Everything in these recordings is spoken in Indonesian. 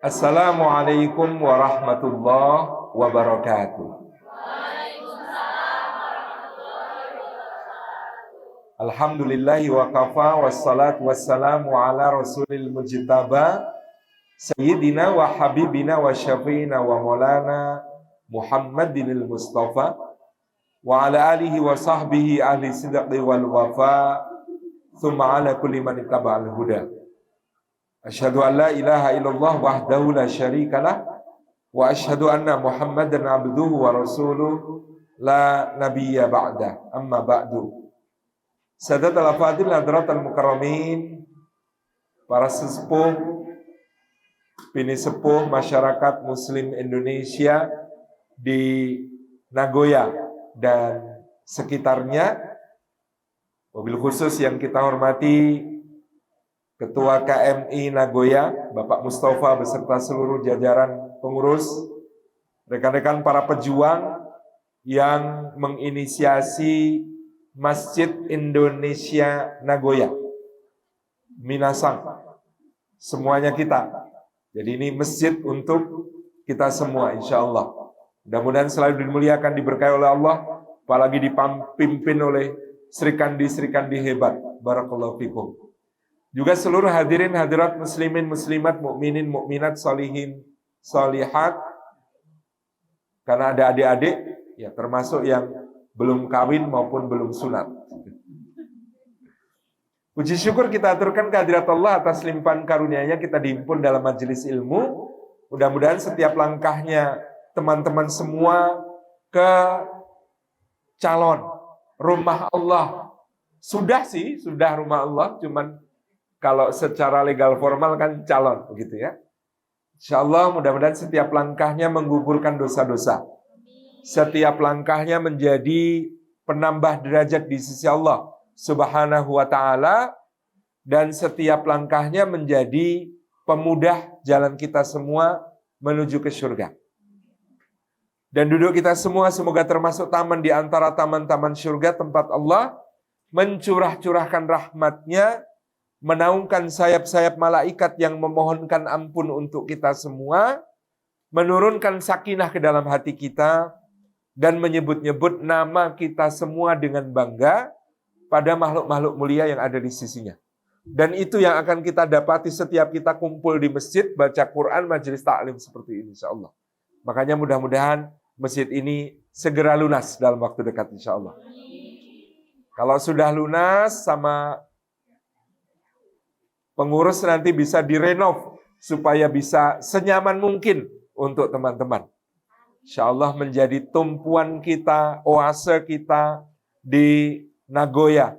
Assalamualaikum warahmatullahi wabarakatuh. Alhamdulillahi wa kafa wassalatu wassalamu ala rasulil mujtaba sayyidina wa habibina wa syafi'ina wa maulana Muhammadinil Mustafa wa ala alihi wa sahbihi ahli sidqi wal wafa thumma ala kulli man ittaba'al huda. Asyhadu an la ilaha illallah wahdahu la syarikalah wa asyhadu anna Muhammadan abduhu wa rasuluh la nabiyya ba'da. Amma ba'du. Sadat al-Fadil Hadrat al-Mukarramin, para sesepuh, bini sepuh masyarakat Muslim Indonesia di Nagoya dan sekitarnya, mobil khusus yang kita hormati Ketua KMI Nagoya, Bapak Mustafa beserta seluruh jajaran pengurus, rekan-rekan para pejuang yang menginisiasi Masjid Indonesia Nagoya, Minasang, semuanya kita. Jadi ini masjid untuk kita semua, insya Allah. Mudah-mudahan selalu dimuliakan, diberkahi oleh Allah, apalagi dipimpin oleh Sri Kandi hebat. Barakallahu fikum. Juga seluruh hadirin hadirat muslimin muslimat, mukminin mukminat, solihin solihat. Karena ada adik-adik, ya termasuk yang belum kawin maupun belum sunat. Puji syukur kita aturkan kehadirat Allah atas limpahan karunia-Nya kita dihimpun dalam majelis ilmu. Mudah-mudahan setiap langkahnya teman-teman semua ke calon rumah Allah. Sudah rumah Allah, cuman kalau secara legal formal kan calon, begitu ya. Insya Allah mudah-mudahan setiap langkahnya menggugurkan dosa-dosa. Setiap langkahnya menjadi penambah derajat di sisi Allah Subhanahu wa ta'ala. Dan setiap langkahnya menjadi pemudah jalan kita semua menuju ke surga. Dan duduk kita semua semoga termasuk taman di antara taman-taman surga, tempat Allah mencurah-curahkan rahmat-Nya, menaungkan sayap-sayap malaikat yang memohonkan ampun untuk kita semua, menurunkan sakinah ke dalam hati kita, dan menyebut-nyebut nama kita semua dengan bangga pada makhluk-makhluk mulia yang ada di sisinya. Dan itu yang akan kita dapati setiap kita kumpul di masjid, baca Quran, majelis ta'lim seperti ini, insya Allah. Makanya mudah-mudahan masjid ini segera lunas dalam waktu dekat, insya Allah. Kalau sudah lunas sama pengurus nanti bisa direnov supaya bisa senyaman mungkin untuk teman-teman. Insya Allah menjadi tumpuan kita, oase kita di Nagoya.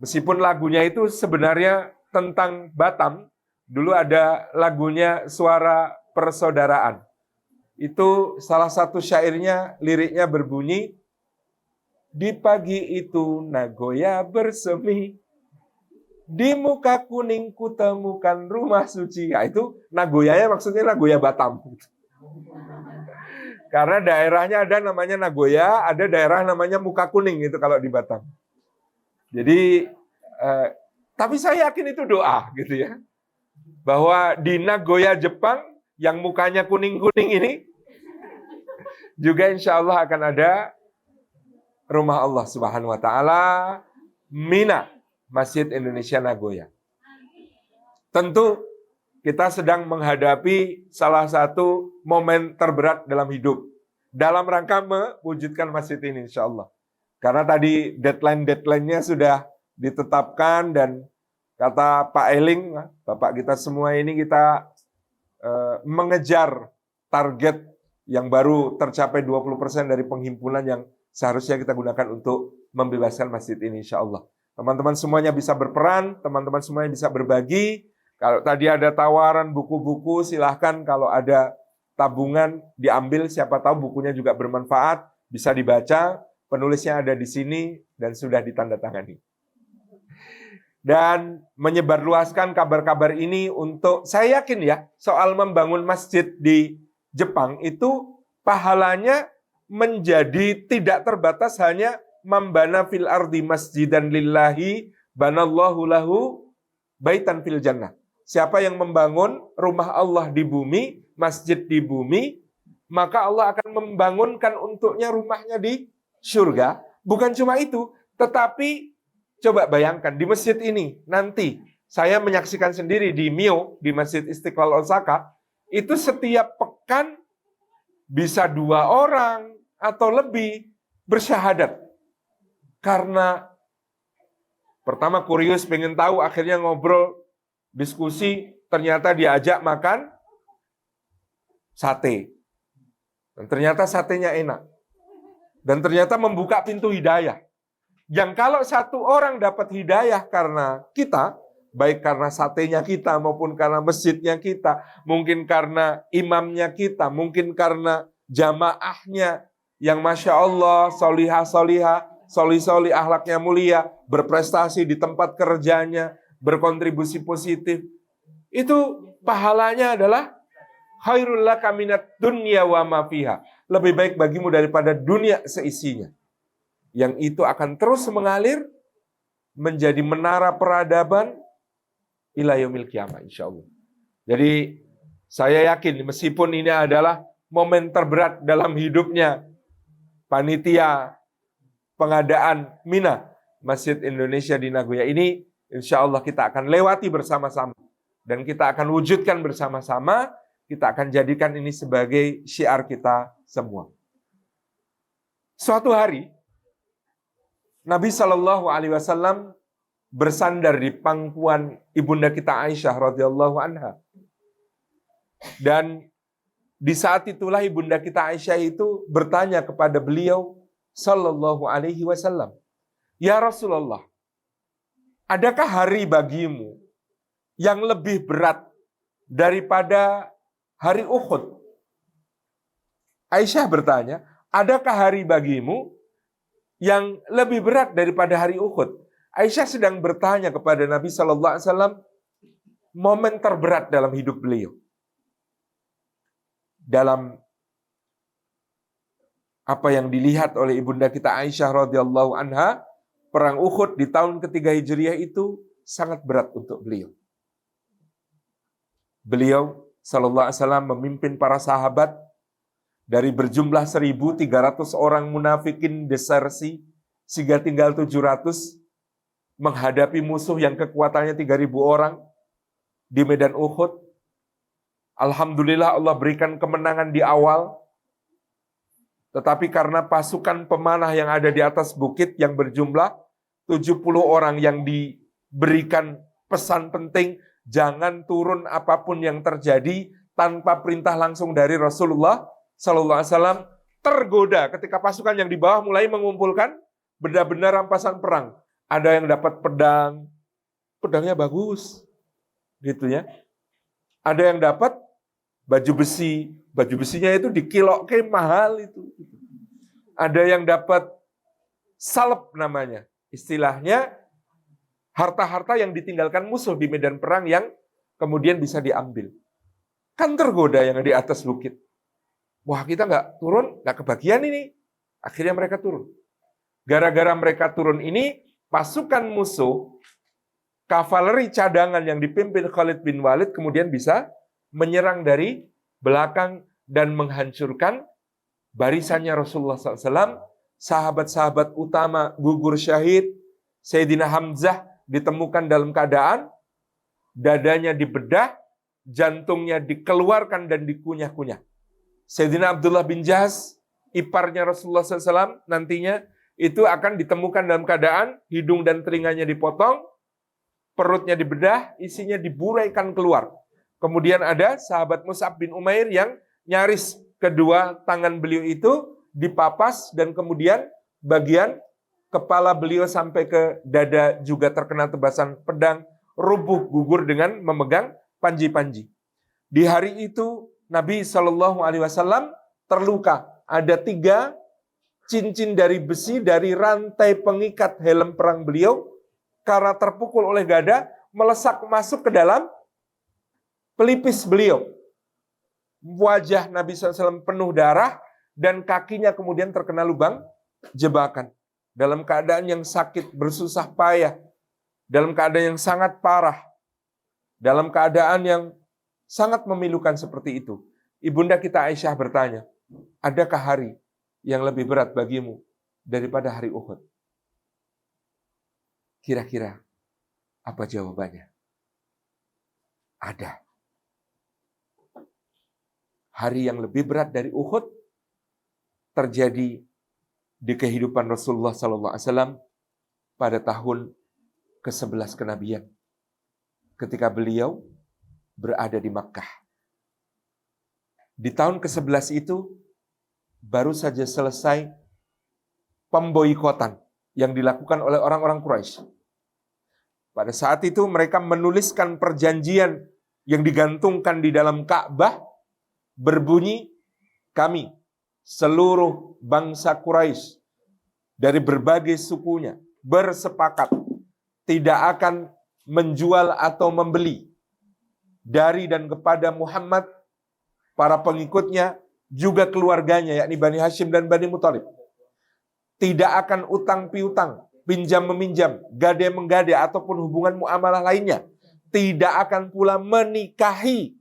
Meskipun lagunya itu sebenarnya tentang Batam, dulu ada lagunya Suara Persaudaraan. Itu salah satu syairnya, liriknya berbunyi, di pagi itu Nagoya bersemi, di muka kuning kutemukan rumah suci. Nah, itu Nagoyanya maksudnya Nagoya Batam. Karena daerahnya ada namanya Nagoya, ada daerah namanya muka kuning itu kalau di Batam. Jadi, tapi saya yakin itu doa gitu ya. Bahwa di Nagoya Jepang yang mukanya kuning-kuning ini juga insya Allah akan ada rumah Allah Subhanahu wa ta'ala, Mina, Masjid Indonesia Nagoya. Tentu kita sedang menghadapi salah satu momen terberat dalam hidup. Dalam rangka mewujudkan masjid ini insya Allah. Karena tadi deadline-nya sudah ditetapkan dan kata Pak Eling, Bapak kita semua ini kita mengejar target yang baru tercapai 20% dari penghimpunan yang seharusnya kita gunakan untuk membebaskan masjid ini insya Allah. Teman-teman semuanya bisa berperan, teman-teman semuanya bisa berbagi. Kalau tadi ada tawaran buku-buku, silahkan. Kalau ada tabungan, diambil. Siapa tahu bukunya juga bermanfaat, bisa dibaca. Penulisnya ada di sini dan sudah ditandatangani. Dan menyebarluaskan kabar-kabar ini untuk, saya yakin ya, soal membangun masjid di Jepang itu pahalanya menjadi tidak terbatas hanya membana fil ardi masjidan lillahi banallahu lahu baitan fil jannah. Siapa yang membangun rumah Allah di bumi, masjid di bumi, maka Allah akan membangunkan untuknya rumahnya di surga. Bukan cuma itu, tetapi coba bayangkan di masjid ini nanti saya menyaksikan sendiri di Mio, di Masjid Istiqlal Osaka, itu setiap pekan bisa 2 orang atau lebih bersyahadat. Karena pertama kurius, pengen tahu, akhirnya ngobrol, diskusi, ternyata diajak makan sate. Dan ternyata satenya enak. Dan ternyata membuka pintu hidayah. Yang kalau 1 orang dapat hidayah karena kita, baik karena satenya kita maupun karena masjidnya kita, mungkin karena imamnya kita, mungkin karena jamaahnya yang Masya Allah, solihah-solihah, soli-soli, akhlaknya mulia, berprestasi di tempat kerjanya, berkontribusi positif. Itu pahalanya adalah khairul laka minad dunya wa ma fiha. Lebih baik bagimu daripada dunia seisinya. Yang itu akan terus mengalir menjadi menara peradaban ila yaumil qiyamah insyaallah. Jadi saya yakin meskipun ini adalah momen terberat dalam hidupnya panitia pengadaan Mina Masjid Indonesia di Nagoya ini, insyaallah kita akan lewati bersama-sama dan kita akan wujudkan bersama-sama, kita akan jadikan ini sebagai syiar kita semua. Suatu hari Nabi Shallallahu Alaihi Wasallam bersandar di pangkuan ibunda kita Aisyah radhiyallahu anha. Dan di saat itulah ibunda kita Aisyah itu bertanya kepada beliau Sallallahu Alaihi Wasallam, ya Rasulullah, adakah hari bagimu yang lebih berat daripada hari Uhud? Aisyah bertanya, adakah hari bagimu yang lebih berat daripada hari Uhud? Aisyah sedang bertanya kepada Nabi Sallallahu Alaihi Wasallam momen terberat dalam hidup beliau. Dalam apa yang dilihat oleh ibunda kita Aisyah radhiyallahu anha, perang Uhud di tahun ketiga Hijriah itu sangat berat untuk beliau. Beliau Sallallahu Alaihi Wasallam memimpin para sahabat dari berjumlah 1.300 orang munafikin desersi, sehingga tinggal 700, menghadapi musuh yang kekuatannya 3.000 orang di medan Uhud. Alhamdulillah Allah berikan kemenangan di awal. Tetapi karena pasukan pemanah yang ada di atas bukit yang berjumlah 70 orang yang diberikan pesan penting, jangan turun apapun yang terjadi tanpa perintah langsung dari Rasulullah Sallallahu Alaihi Wasallam, tergoda ketika pasukan yang di bawah mulai mengumpulkan benda-benda rampasan perang. Ada yang dapat pedang, pedangnya bagus, gitu ya. Ada yang dapat baju besinya itu dikiloke mahal itu. Ada yang dapat salep namanya, istilahnya harta-harta yang ditinggalkan musuh di medan perang yang kemudian bisa diambil. Kan tergoda yang di atas bukit. Wah, kita nggak turun, nggak kebagian ini. Akhirnya mereka turun. Gara-gara mereka turun ini, pasukan musuh, kavaleri cadangan yang dipimpin Khalid bin Walid kemudian bisa menyerang dari belakang dan menghancurkan barisannya Rasulullah SAW. Sahabat-sahabat utama gugur syahid. Sayyidina Hamzah ditemukan dalam keadaan dadanya dibedah, jantungnya dikeluarkan dan dikunyah-kunyah. Sayyidina Abdullah bin Jahaz, iparnya Rasulullah SAW, nantinya itu akan ditemukan dalam keadaan hidung dan telinganya dipotong, perutnya dibedah, isinya diburaikan keluar. Kemudian ada sahabat Mus'ab bin Umair yang nyaris kedua tangan beliau itu dipapas dan kemudian bagian kepala beliau sampai ke dada juga terkena tebasan pedang, rubuh gugur dengan memegang panji-panji. Di hari itu Nabi Shallallahu Alaihi Wasallam terluka. Ada 3 cincin dari besi dari rantai pengikat helm perang beliau karena terpukul oleh gada melesak masuk ke dalam pelipis beliau. Wajah Nabi SAW penuh darah dan kakinya kemudian terkena lubang jebakan. Dalam keadaan yang sakit, bersusah payah, dalam keadaan yang sangat parah. dalam keadaan yang sangat memilukan seperti itu, ibunda kita Aisyah bertanya, adakah hari yang lebih berat bagimu daripada hari Uhud? Kira-kira apa jawabannya? Ada. Hari yang lebih berat dari Uhud terjadi di kehidupan Rasulullah SAW pada tahun ke-11 kenabian, ketika beliau berada di Makkah. Di tahun ke-11 itu baru saja selesai pemboikotan yang dilakukan oleh orang-orang Quraisy. Pada saat itu mereka menuliskan perjanjian yang digantungkan di dalam Ka'bah, berbunyi, kami seluruh bangsa Quraisy dari berbagai sukunya bersepakat tidak akan menjual atau membeli dari dan kepada Muhammad, para pengikutnya, juga keluarganya, yakni Bani Hashim dan Bani Muthalib. Tidak akan utang piutang, pinjam meminjam, gade menggade ataupun hubungan muamalah lainnya. Tidak akan pula menikahi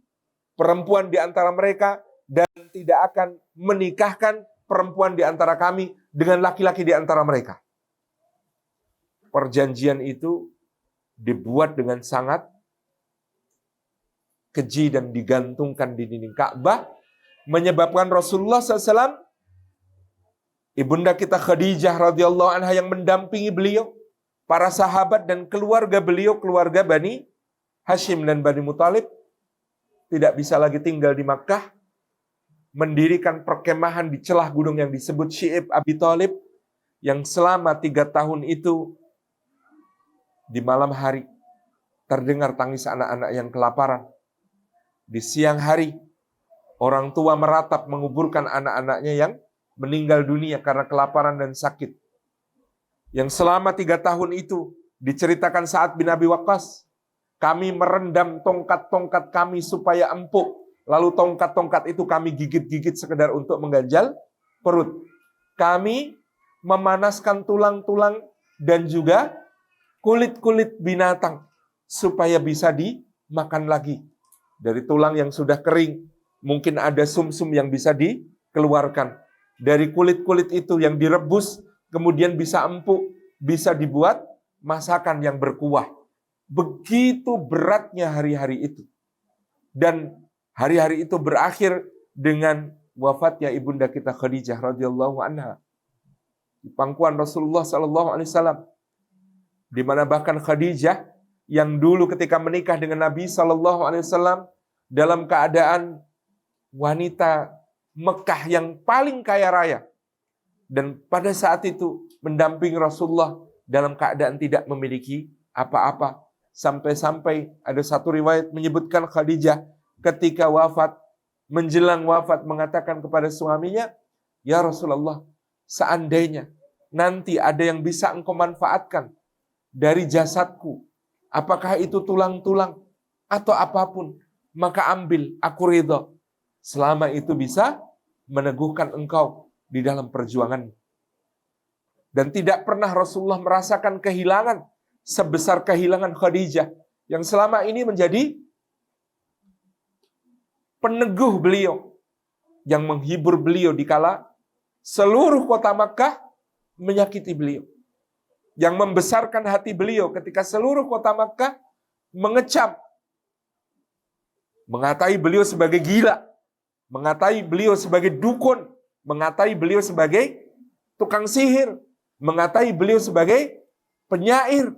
perempuan di antara mereka dan tidak akan menikahkan perempuan di antara kami dengan laki-laki di antara mereka. Perjanjian itu dibuat dengan sangat keji dan digantungkan di dinding Ka'bah, menyebabkan Rasulullah SAW, ibunda kita Khadijah radhiyallahu anha yang mendampingi beliau, para sahabat dan keluarga beliau, keluarga Bani Hashim dan Bani Muthalib, tidak bisa lagi tinggal di Makkah, mendirikan perkemahan di celah gunung yang disebut Syi'ib Abi Thalib, yang selama 3 tahun itu di malam hari terdengar tangis anak-anak yang kelaparan. Di siang hari orang tua meratap menguburkan anak-anaknya yang meninggal dunia karena kelaparan dan sakit. Yang selama 3 tahun itu diceritakan Sa'ad bin Abi Waqqas, kami merendam tongkat-tongkat kami supaya empuk. Lalu tongkat-tongkat itu kami gigit-gigit sekedar untuk mengganjal perut. Kami memanaskan tulang-tulang dan juga kulit-kulit binatang supaya bisa dimakan lagi. Dari tulang yang sudah kering, mungkin ada sumsum yang bisa dikeluarkan. Dari kulit-kulit itu yang direbus, kemudian bisa empuk, bisa dibuat masakan yang berkuah. Begitu beratnya hari-hari itu. Dan hari-hari itu berakhir dengan wafatnya ibunda kita Khadijah radhiyallahu anha di pangkuan Rasulullah SAW, di mana bahkan Khadijah yang dulu ketika menikah dengan Nabi SAW dalam keadaan wanita Mekah yang paling kaya raya, dan pada saat itu mendampingi Rasulullah dalam keadaan tidak memiliki apa-apa, sampai-sampai ada satu riwayat menyebutkan Khadijah ketika wafat, menjelang wafat mengatakan kepada suaminya, ya Rasulullah, seandainya nanti ada yang bisa engkau manfaatkan dari jasadku, apakah itu tulang-tulang atau apapun, maka ambil, aku ridha, selama itu bisa meneguhkan engkau di dalam perjuangan. Dan tidak pernah Rasulullah merasakan kehilangan sebesar kehilangan Khadijah, yang selama ini menjadi peneguh beliau, yang menghibur beliau dikala seluruh kota Makkah menyakiti beliau, yang membesarkan hati beliau ketika seluruh kota Makkah mengecam, mengatai beliau sebagai gila, mengatai beliau sebagai dukun, mengatai beliau sebagai tukang sihir, mengatai beliau sebagai penyair.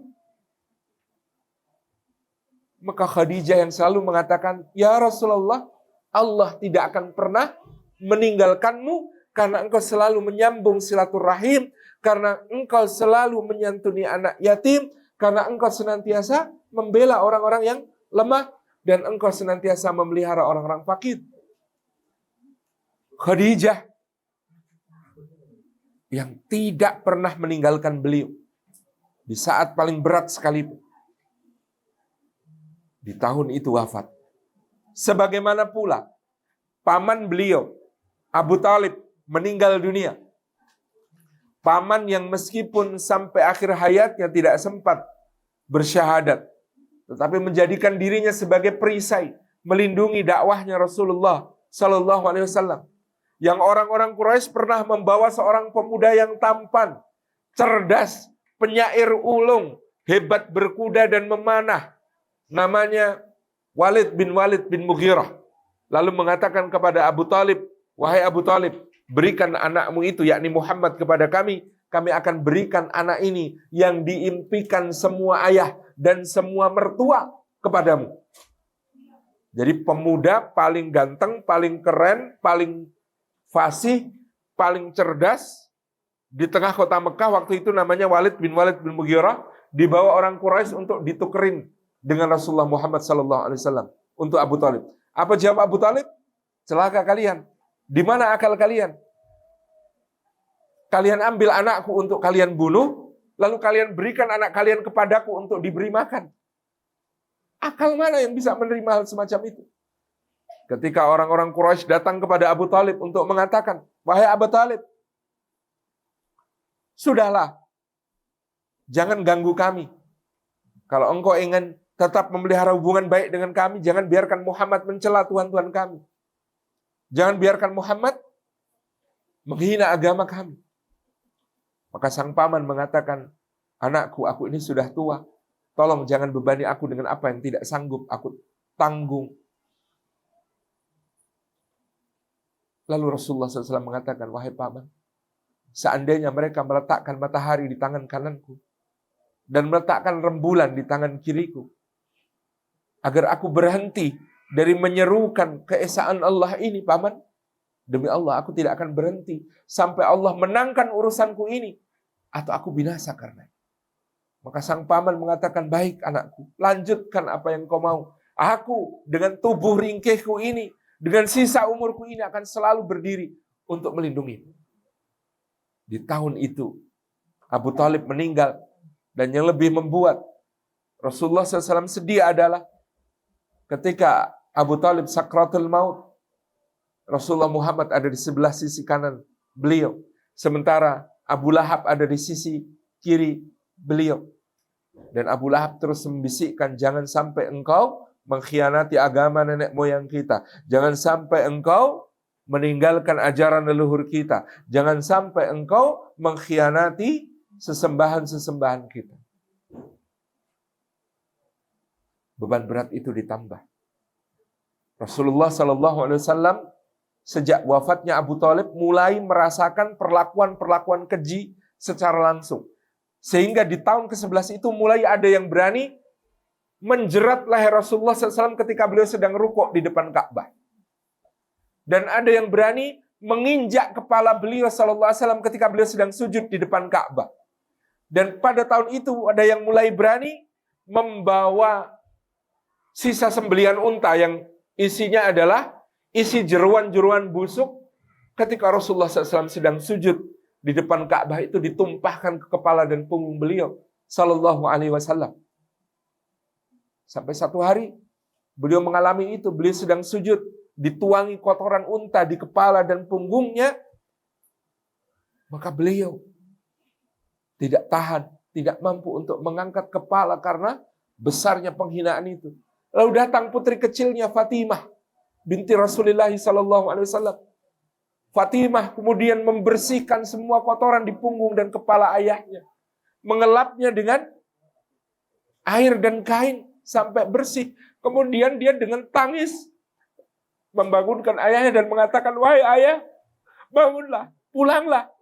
Maka Khadijah yang selalu mengatakan, ya Rasulullah, Allah tidak akan pernah meninggalkanmu karena engkau selalu menyambung silaturahim, karena engkau selalu menyantuni anak yatim, karena engkau senantiasa membela orang-orang yang lemah, dan engkau senantiasa memelihara orang-orang fakir. Khadijah yang tidak pernah meninggalkan beliau di saat paling berat sekalipun. Di tahun itu wafat. Sebagaimana pula paman beliau, Abu Thalib, meninggal dunia. Paman yang meskipun sampai akhir hayatnya tidak sempat bersyahadat, tetapi menjadikan dirinya sebagai perisai melindungi dakwahnya Rasulullah Sallallahu Alaihi Wasallam. Yang orang-orang Quraisy pernah membawa seorang pemuda yang tampan, cerdas, penyair ulung, hebat berkuda dan memanah, namanya Walid bin Mughirah. Lalu mengatakan kepada Abu Talib, wahai Abu Talib, berikan anakmu itu, yakni Muhammad, kepada kami. Kami akan berikan anak ini yang diimpikan semua ayah dan semua mertua kepadamu. Jadi pemuda paling ganteng, paling keren, paling fasih, paling cerdas di tengah kota Mekah waktu itu namanya Walid bin Mughirah, dibawa orang Quraisy untuk ditukerin dengan Rasulullah Muhammad SAW untuk Abu Talib. Apa jawab Abu Talib? Celaka kalian. Di mana akal kalian? Kalian ambil anakku untuk kalian bunuh, lalu kalian berikan anak kalian kepadaku untuk diberi makan. Akal mana yang bisa menerima hal semacam itu? Ketika orang-orang Quraisy datang kepada Abu Talib untuk mengatakan, wahai Abu Talib, sudahlah, jangan ganggu kami. Kalau engkau ingin tetap memelihara hubungan baik dengan kami, jangan biarkan Muhammad mencela Tuhan-Tuhan kami. Jangan biarkan Muhammad menghina agama kami. Maka sang paman mengatakan, anakku, aku ini sudah tua. Tolong jangan bebani aku dengan apa yang tidak sanggup aku tanggung. Lalu Rasulullah SAW mengatakan, wahai paman, seandainya mereka meletakkan matahari di tangan kananku dan meletakkan rembulan di tangan kiriku, agar aku berhenti dari menyerukan keesaan Allah ini, paman, demi Allah aku tidak akan berhenti sampai Allah menangkan urusanku ini, atau aku binasa karena. Maka sang paman mengatakan, baik anakku, lanjutkan apa yang kau mau. Aku dengan tubuh ringkihku ini, dengan sisa umurku ini akan selalu berdiri untuk melindungimu. Di tahun itu Abu Talib meninggal. Dan yang lebih membuat Rasulullah SAW sedih adalah ketika Abu Talib sakratul maut, Rasulullah Muhammad ada di sebelah sisi kanan beliau, sementara Abu Lahab ada di sisi kiri beliau. Dan Abu Lahab terus membisikkan, jangan sampai engkau mengkhianati agama nenek moyang kita. Jangan sampai engkau meninggalkan ajaran leluhur kita. Jangan sampai engkau mengkhianati sesembahan-sesembahan kita. Beban berat itu ditambah. Rasulullah SAW sejak wafatnya Abu Talib mulai merasakan perlakuan-perlakuan keji secara langsung. Sehingga di tahun ke-11 itu mulai ada yang berani menjerat leher Rasulullah SAW ketika beliau sedang rukuk di depan Ka'bah. Dan ada yang berani menginjak kepala beliau SAW ketika beliau sedang sujud di depan Ka'bah. Dan pada tahun itu ada yang mulai berani membawa sisa sembelihan unta yang isinya adalah isi jeruan-jeruan busuk ketika Rasulullah SAW sedang sujud di depan Ka'bah itu ditumpahkan ke kepala dan punggung beliau Sallallahu Alaihi Wasallam. Sampai satu hari beliau mengalami itu, beliau sedang sujud, dituangi kotoran unta di kepala dan punggungnya, maka beliau tidak tahan, tidak mampu untuk mengangkat kepala karena besarnya penghinaan itu. Lalu datang putri kecilnya Fatimah binti Rasulullah Sallallahu Alaihi Wasallam. Fatimah kemudian membersihkan semua kotoran di punggung dan kepala ayahnya, mengelapnya dengan air dan kain sampai bersih. Kemudian dia dengan tangis membangunkan ayahnya dan mengatakan, wahai ayah, bangunlah, pulanglah.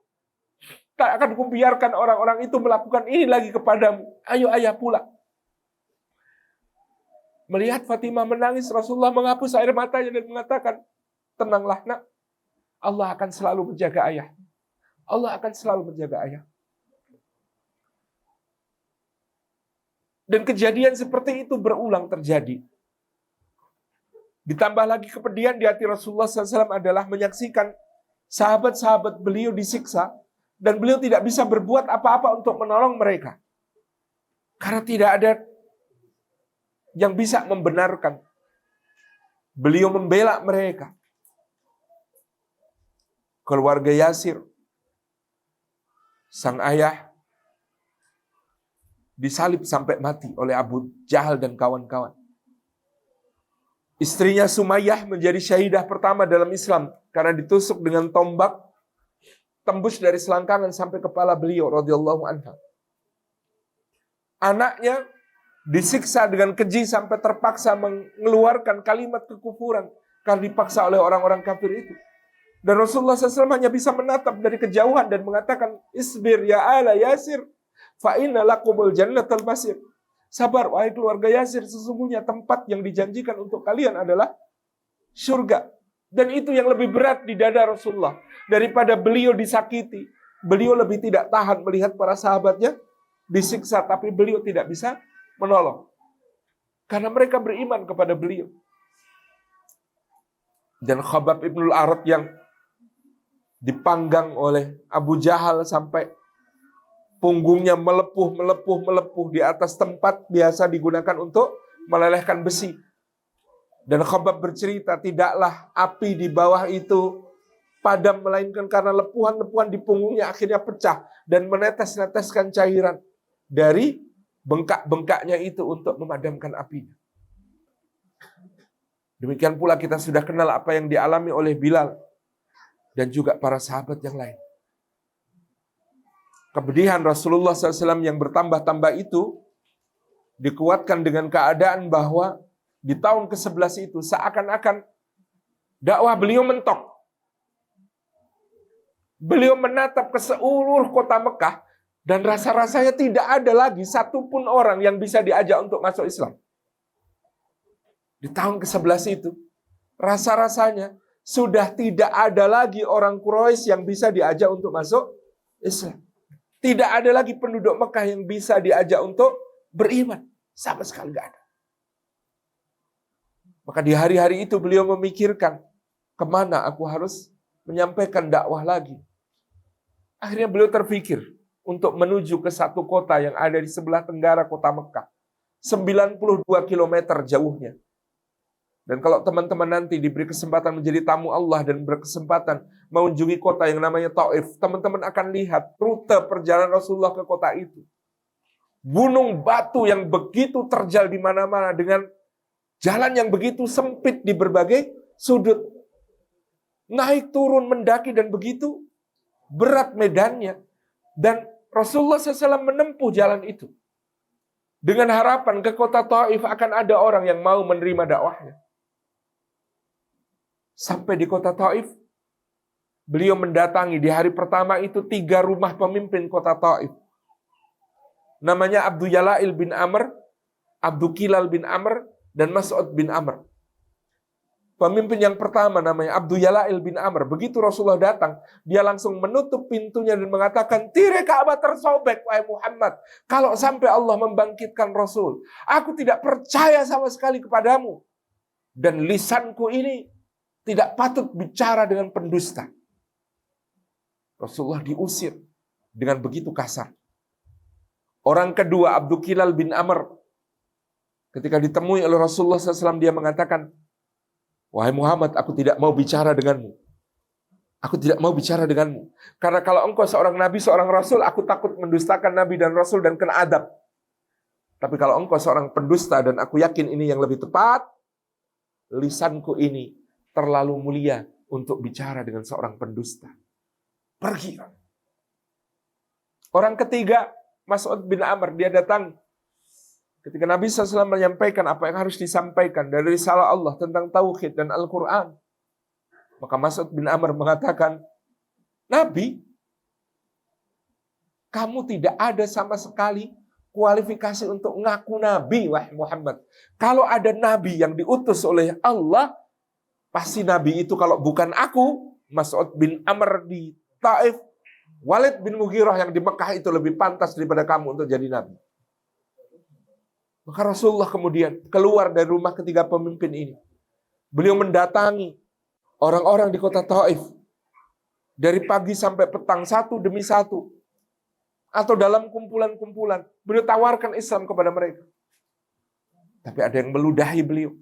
Tak akan kubiarkan orang-orang itu melakukan ini lagi kepadamu. Ayo ayah pulang. Melihat Fatimah menangis, Rasulullah menghapus air matanya dan mengatakan, tenanglah nak, Allah akan selalu menjaga ayah. Allah akan selalu menjaga ayah. Dan kejadian seperti itu berulang terjadi. Ditambah lagi kepedihan di hati Rasulullah SAW adalah menyaksikan sahabat-sahabat beliau disiksa dan beliau tidak bisa berbuat apa-apa untuk menolong mereka. Karena tidak ada yang bisa membenarkan. Beliau membela mereka. Keluarga Yasir, sang ayah, disalib sampai mati oleh Abu Jahal dan kawan-kawan. Istrinya Sumayyah menjadi syahidah pertama dalam Islam karena ditusuk dengan tombak tembus dari selangkangan sampai kepala beliau radhiyallahu anha. Anaknya disiksa dengan keji sampai terpaksa mengeluarkan kalimat kekufuran karena dipaksa oleh orang-orang kafir itu. Dan Rasulullah SAW hanya bisa menatap dari kejauhan dan mengatakan, "Isbir ya ala Yasir, fa inna lakumul jannatal masir." Sabar, wahai keluarga Yasir, sesungguhnya tempat yang dijanjikan untuk kalian adalah surga. Dan itu yang lebih berat di dada Rasulullah. Daripada beliau disakiti, beliau lebih tidak tahan melihat para sahabatnya disiksa, tapi beliau tidak bisa menolong. Karena mereka beriman kepada beliau. Dan Khabbab ibnul Arat yang dipanggang oleh Abu Jahal sampai punggungnya melepuh di atas tempat biasa digunakan untuk melelehkan besi. Dan Khabbab bercerita, tidaklah api di bawah itu padam, melainkan karena lepuhan-lepuhan di punggungnya akhirnya pecah dan menetes-neteskan cairan dari bengkak-bengkaknya itu untuk memadamkan apinya. Demikian pula kita sudah kenal apa yang dialami oleh Bilal dan juga para sahabat yang lain. Kepedihan Rasulullah SAW yang bertambah-tambah itu dikuatkan dengan keadaan bahwa di tahun ke-11 itu seakan-akan dakwah beliau mentok. Beliau menatap ke seluruh kota Mekah dan rasa-rasanya tidak ada lagi satupun orang yang bisa diajak untuk masuk Islam. Di tahun ke-11 itu rasa-rasanya sudah tidak ada lagi orang Quraisy yang bisa diajak untuk masuk Islam. Tidak ada lagi penduduk Mekah yang bisa diajak untuk beriman. Sama sekali tidak ada. Maka di hari-hari itu beliau memikirkan, kemana aku harus menyampaikan dakwah lagi. Akhirnya beliau terpikir untuk menuju ke satu kota yang ada di sebelah tenggara kota Mekah. 92 km jauhnya. Dan kalau teman-teman nanti diberi kesempatan menjadi tamu Allah dan berkesempatan mengunjungi kota yang namanya Taif, teman-teman akan lihat rute perjalanan Rasulullah ke kota itu. Gunung batu yang begitu terjal di mana-mana dengan jalan yang begitu sempit di berbagai sudut. Naik turun mendaki dan begitu berat medannya. Dan Rasulullah SAW menempuh jalan itu. Dengan harapan ke kota Taif akan ada orang yang mau menerima dakwahnya. Sampai di kota Taif, beliau mendatangi di hari pertama itu 3 rumah pemimpin kota Taif. Namanya Abdul Yalail bin Amr, Abdul Kilal bin Amr, dan Mas'ud bin Amr. Pemimpin yang pertama namanya Abdul Yalail bin Amr. Begitu Rasulullah datang, dia langsung menutup pintunya dan mengatakan, "Tirai Ka'bah tersobek, wahai Muhammad. Kalau sampai Allah membangkitkan Rasul, aku tidak percaya sama sekali kepadamu. Dan lisanku ini tidak patut bicara dengan pendusta." Rasulullah diusir dengan begitu kasar. Orang kedua, Abdul Kilal bin Amr. Ketika ditemui oleh Rasulullah SAW, dia mengatakan, "Wahai Muhammad, aku tidak mau bicara denganmu. Aku tidak mau bicara denganmu. Karena kalau engkau seorang nabi, seorang rasul, aku takut mendustakan nabi dan rasul dan kena adab. Tapi kalau engkau seorang pendusta, dan aku yakin ini yang lebih tepat, lisanku ini terlalu mulia untuk bicara dengan seorang pendusta. Pergi." Orang ketiga, Mas'ud bin Amr, dia datang. Ketika Nabi SAW menyampaikan apa yang harus disampaikan dari risalah Allah tentang Tauhid dan Al-Quran, maka Mas'ud bin Amr mengatakan, "Nabi, kamu tidak ada sama sekali kualifikasi untuk ngaku Nabi, wahai Muhammad. Kalau ada Nabi yang diutus oleh Allah, pasti Nabi itu kalau bukan aku, Mas'ud bin Amr di Taif, Walid bin Mughirah yang di Mekah itu lebih pantas daripada kamu untuk jadi Nabi." Maka Rasulullah kemudian keluar dari rumah ketiga pemimpin ini. Beliau mendatangi orang-orang di kota Taif. Dari pagi sampai petang, satu demi satu. Atau dalam kumpulan-kumpulan. Beliau tawarkan Islam kepada mereka. Tapi ada yang meludahi beliau.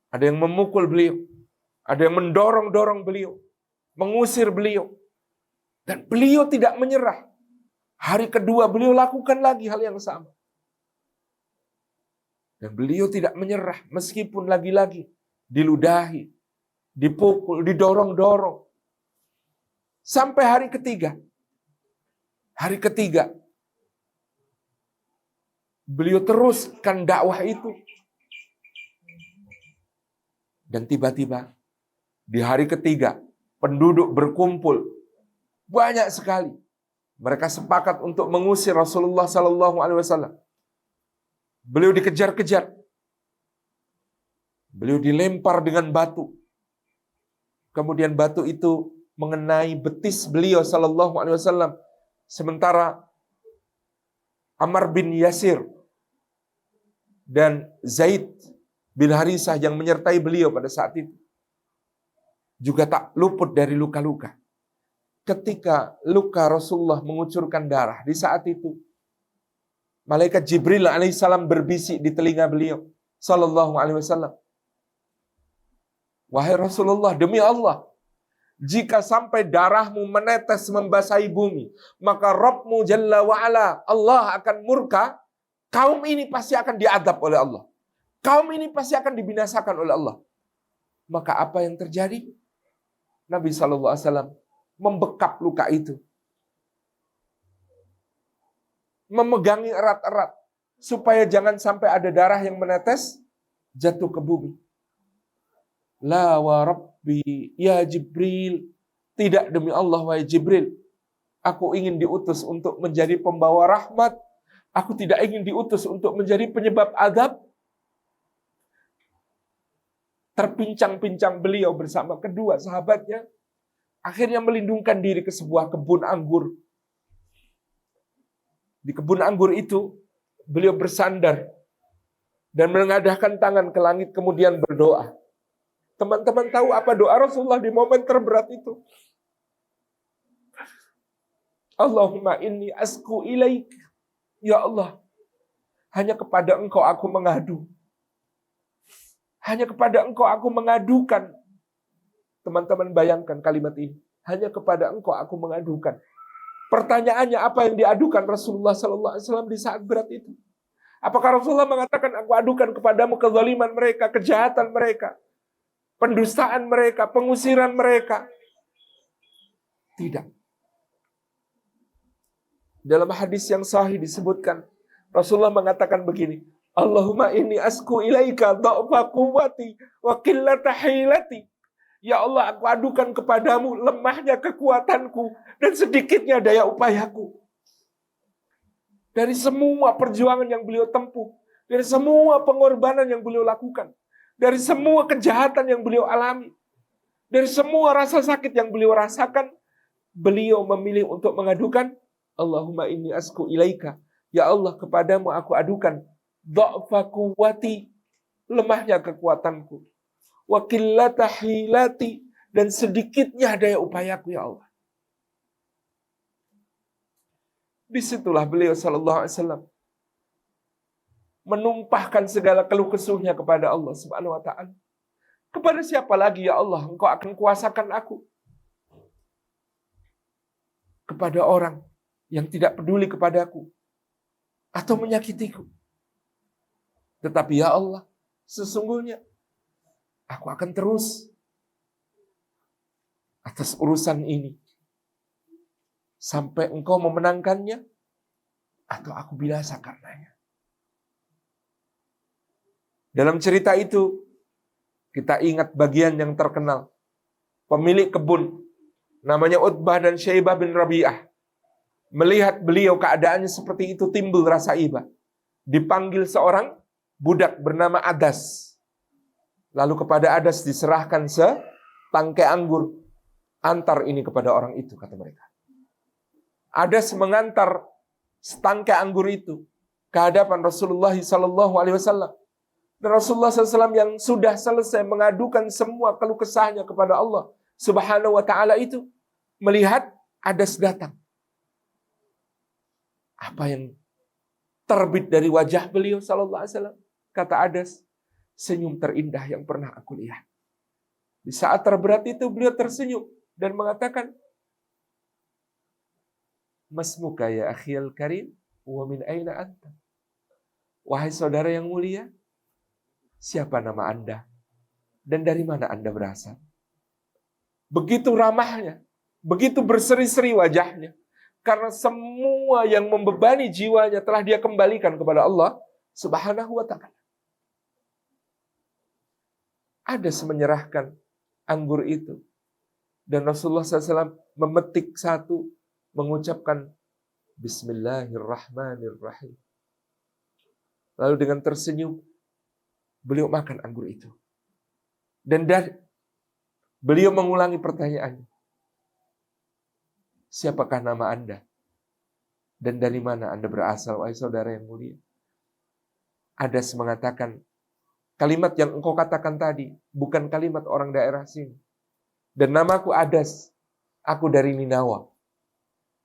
Ada yang memukul beliau. Ada yang mendorong-dorong beliau. Mengusir beliau. Dan beliau tidak menyerah. Hari kedua beliau lakukan lagi hal yang sama. Dan beliau tidak menyerah meskipun lagi-lagi diludahi, dipukul, didorong-dorong. Sampai hari ketiga. Hari ketiga. Beliau teruskan dakwah itu. Dan tiba-tiba di hari ketiga penduduk berkumpul banyak sekali. Mereka sepakat untuk mengusir Rasulullah SAW. Beliau dikejar-kejar. Beliau dilempar dengan batu. Kemudian batu itu mengenai betis beliau SAW. Sementara Ammar bin Yasir dan Zaid bin Harisah yang menyertai beliau pada saat itu juga tak luput dari luka-luka. Ketika luka Rasulullah mengucurkan darah, di saat itu malaikat Jibril alaihissalam berbisik di telinga beliau sallallahu alaihi wasallam, "Wahai Rasulullah, demi Allah, jika sampai darahmu menetes membasahi bumi, maka Rabbmu Jalla wa'ala, Allah akan murka, kaum ini pasti akan diadab oleh Allah. Kaum ini pasti akan dibinasakan oleh Allah." Maka apa yang terjadi? Nabi SAW membekap luka itu. Memegangi erat-erat. Supaya jangan sampai ada darah yang menetes jatuh ke bumi. La wa Rabbi ya Jibril. Tidak, demi Allah wahai Jibril. Aku ingin diutus untuk menjadi pembawa rahmat. Aku tidak ingin diutus untuk menjadi penyebab azab. Terpincang-pincang beliau bersama kedua sahabatnya. Akhirnya melindungkan diri ke sebuah kebun anggur. Di kebun anggur itu, beliau bersandar dan mengadahkan tangan ke langit kemudian berdoa. Teman-teman tahu apa doa Rasulullah di momen terberat itu? Allahumma inni asku ilaik. Ya Allah, hanya kepada Engkau aku mengadu. Hanya kepada Engkau aku mengadukan. Teman-teman bayangkan kalimat ini. Hanya kepada Engkau aku mengadukan. Pertanyaannya, apa yang diadukan Rasulullah SAW di saat berat itu? Apakah Rasulullah mengatakan, aku adukan kepadamu kezaliman mereka, kejahatan mereka, pendustaan mereka, pengusiran mereka? Tidak. Dalam hadis yang sahih disebutkan, Rasulullah mengatakan begini, Allahumma inni asku ilaika dha'fa quwwati wa qillata hilati. Ya Allah, aku adukan kepadamu lemahnya kekuatanku dan sedikitnya daya upayaku. Dari semua perjuangan yang beliau tempuh, dari semua pengorbanan yang beliau lakukan, dari semua kejahatan yang beliau alami, dari semua rasa sakit yang beliau rasakan, beliau memilih untuk mengadukan, Allahumma inni asku ilaika. Ya Allah, kepadamu aku adukan dha'fa quwwati, lemahnya kekuatanku. Wa qillata hilati, dan sedikitnya daya upayaku ya Allah. Disitulah beliau sallallahu alaihi wasallam menumpahkan segala keluh kesahnya kepada Allah Subhanahu wa taala. Kepada siapa lagi ya Allah Engkau akan kuasakan aku? Kepada orang yang tidak peduli kepadaku atau menyakitiku. Tetapi ya Allah, sesungguhnya aku akan terus atas urusan ini sampai Engkau memenangkannya atau aku binasa karenanya. Dalam cerita itu kita ingat bagian yang terkenal. Pemilik kebun namanya Utbah dan Syaibah bin Rabi'ah. Melihat beliau keadaannya seperti itu, timbul rasa iba. Dipanggil seorang budak bernama Adas. Lalu kepada Adas diserahkan setangkai anggur. Antar ini kepada orang itu, kata mereka. Adas mengantar setangkai anggur itu ke hadapan Rasulullah SAW. Dan Rasulullah SAW yang sudah selesai mengadukan semua keluh kesahnya kepada Allah Subhanahu wa ta'ala itu, melihat Adas datang. Apa yang terbit dari wajah beliau sallallahu alaihi wasallam? Kata Adas, senyum terindah yang pernah aku lihat. Di saat terberat itu beliau tersenyum dan mengatakan, Masmuka ya akhil karim, wa min aina anta? Wahai saudara yang mulia, siapa nama Anda? Dan dari mana Anda berasal? Begitu ramahnya, begitu berseri-seri wajahnya. Karena semua yang membebani jiwanya telah dia kembalikan kepada Allah Subhanahu wa ta'ala. Adas menyerahkan anggur itu. Dan Rasulullah SAW memetik satu, mengucapkan Bismillahirrahmanirrahim. Lalu dengan tersenyum, beliau makan anggur itu. Dan beliau mengulangi pertanyaannya. Siapakah nama Anda? Dan dari mana Anda berasal, wahai saudara yang mulia? Adas mengatakan, kalimat yang engkau katakan tadi bukan kalimat orang daerah sini. Dan namaku Adas, aku dari Ninawa.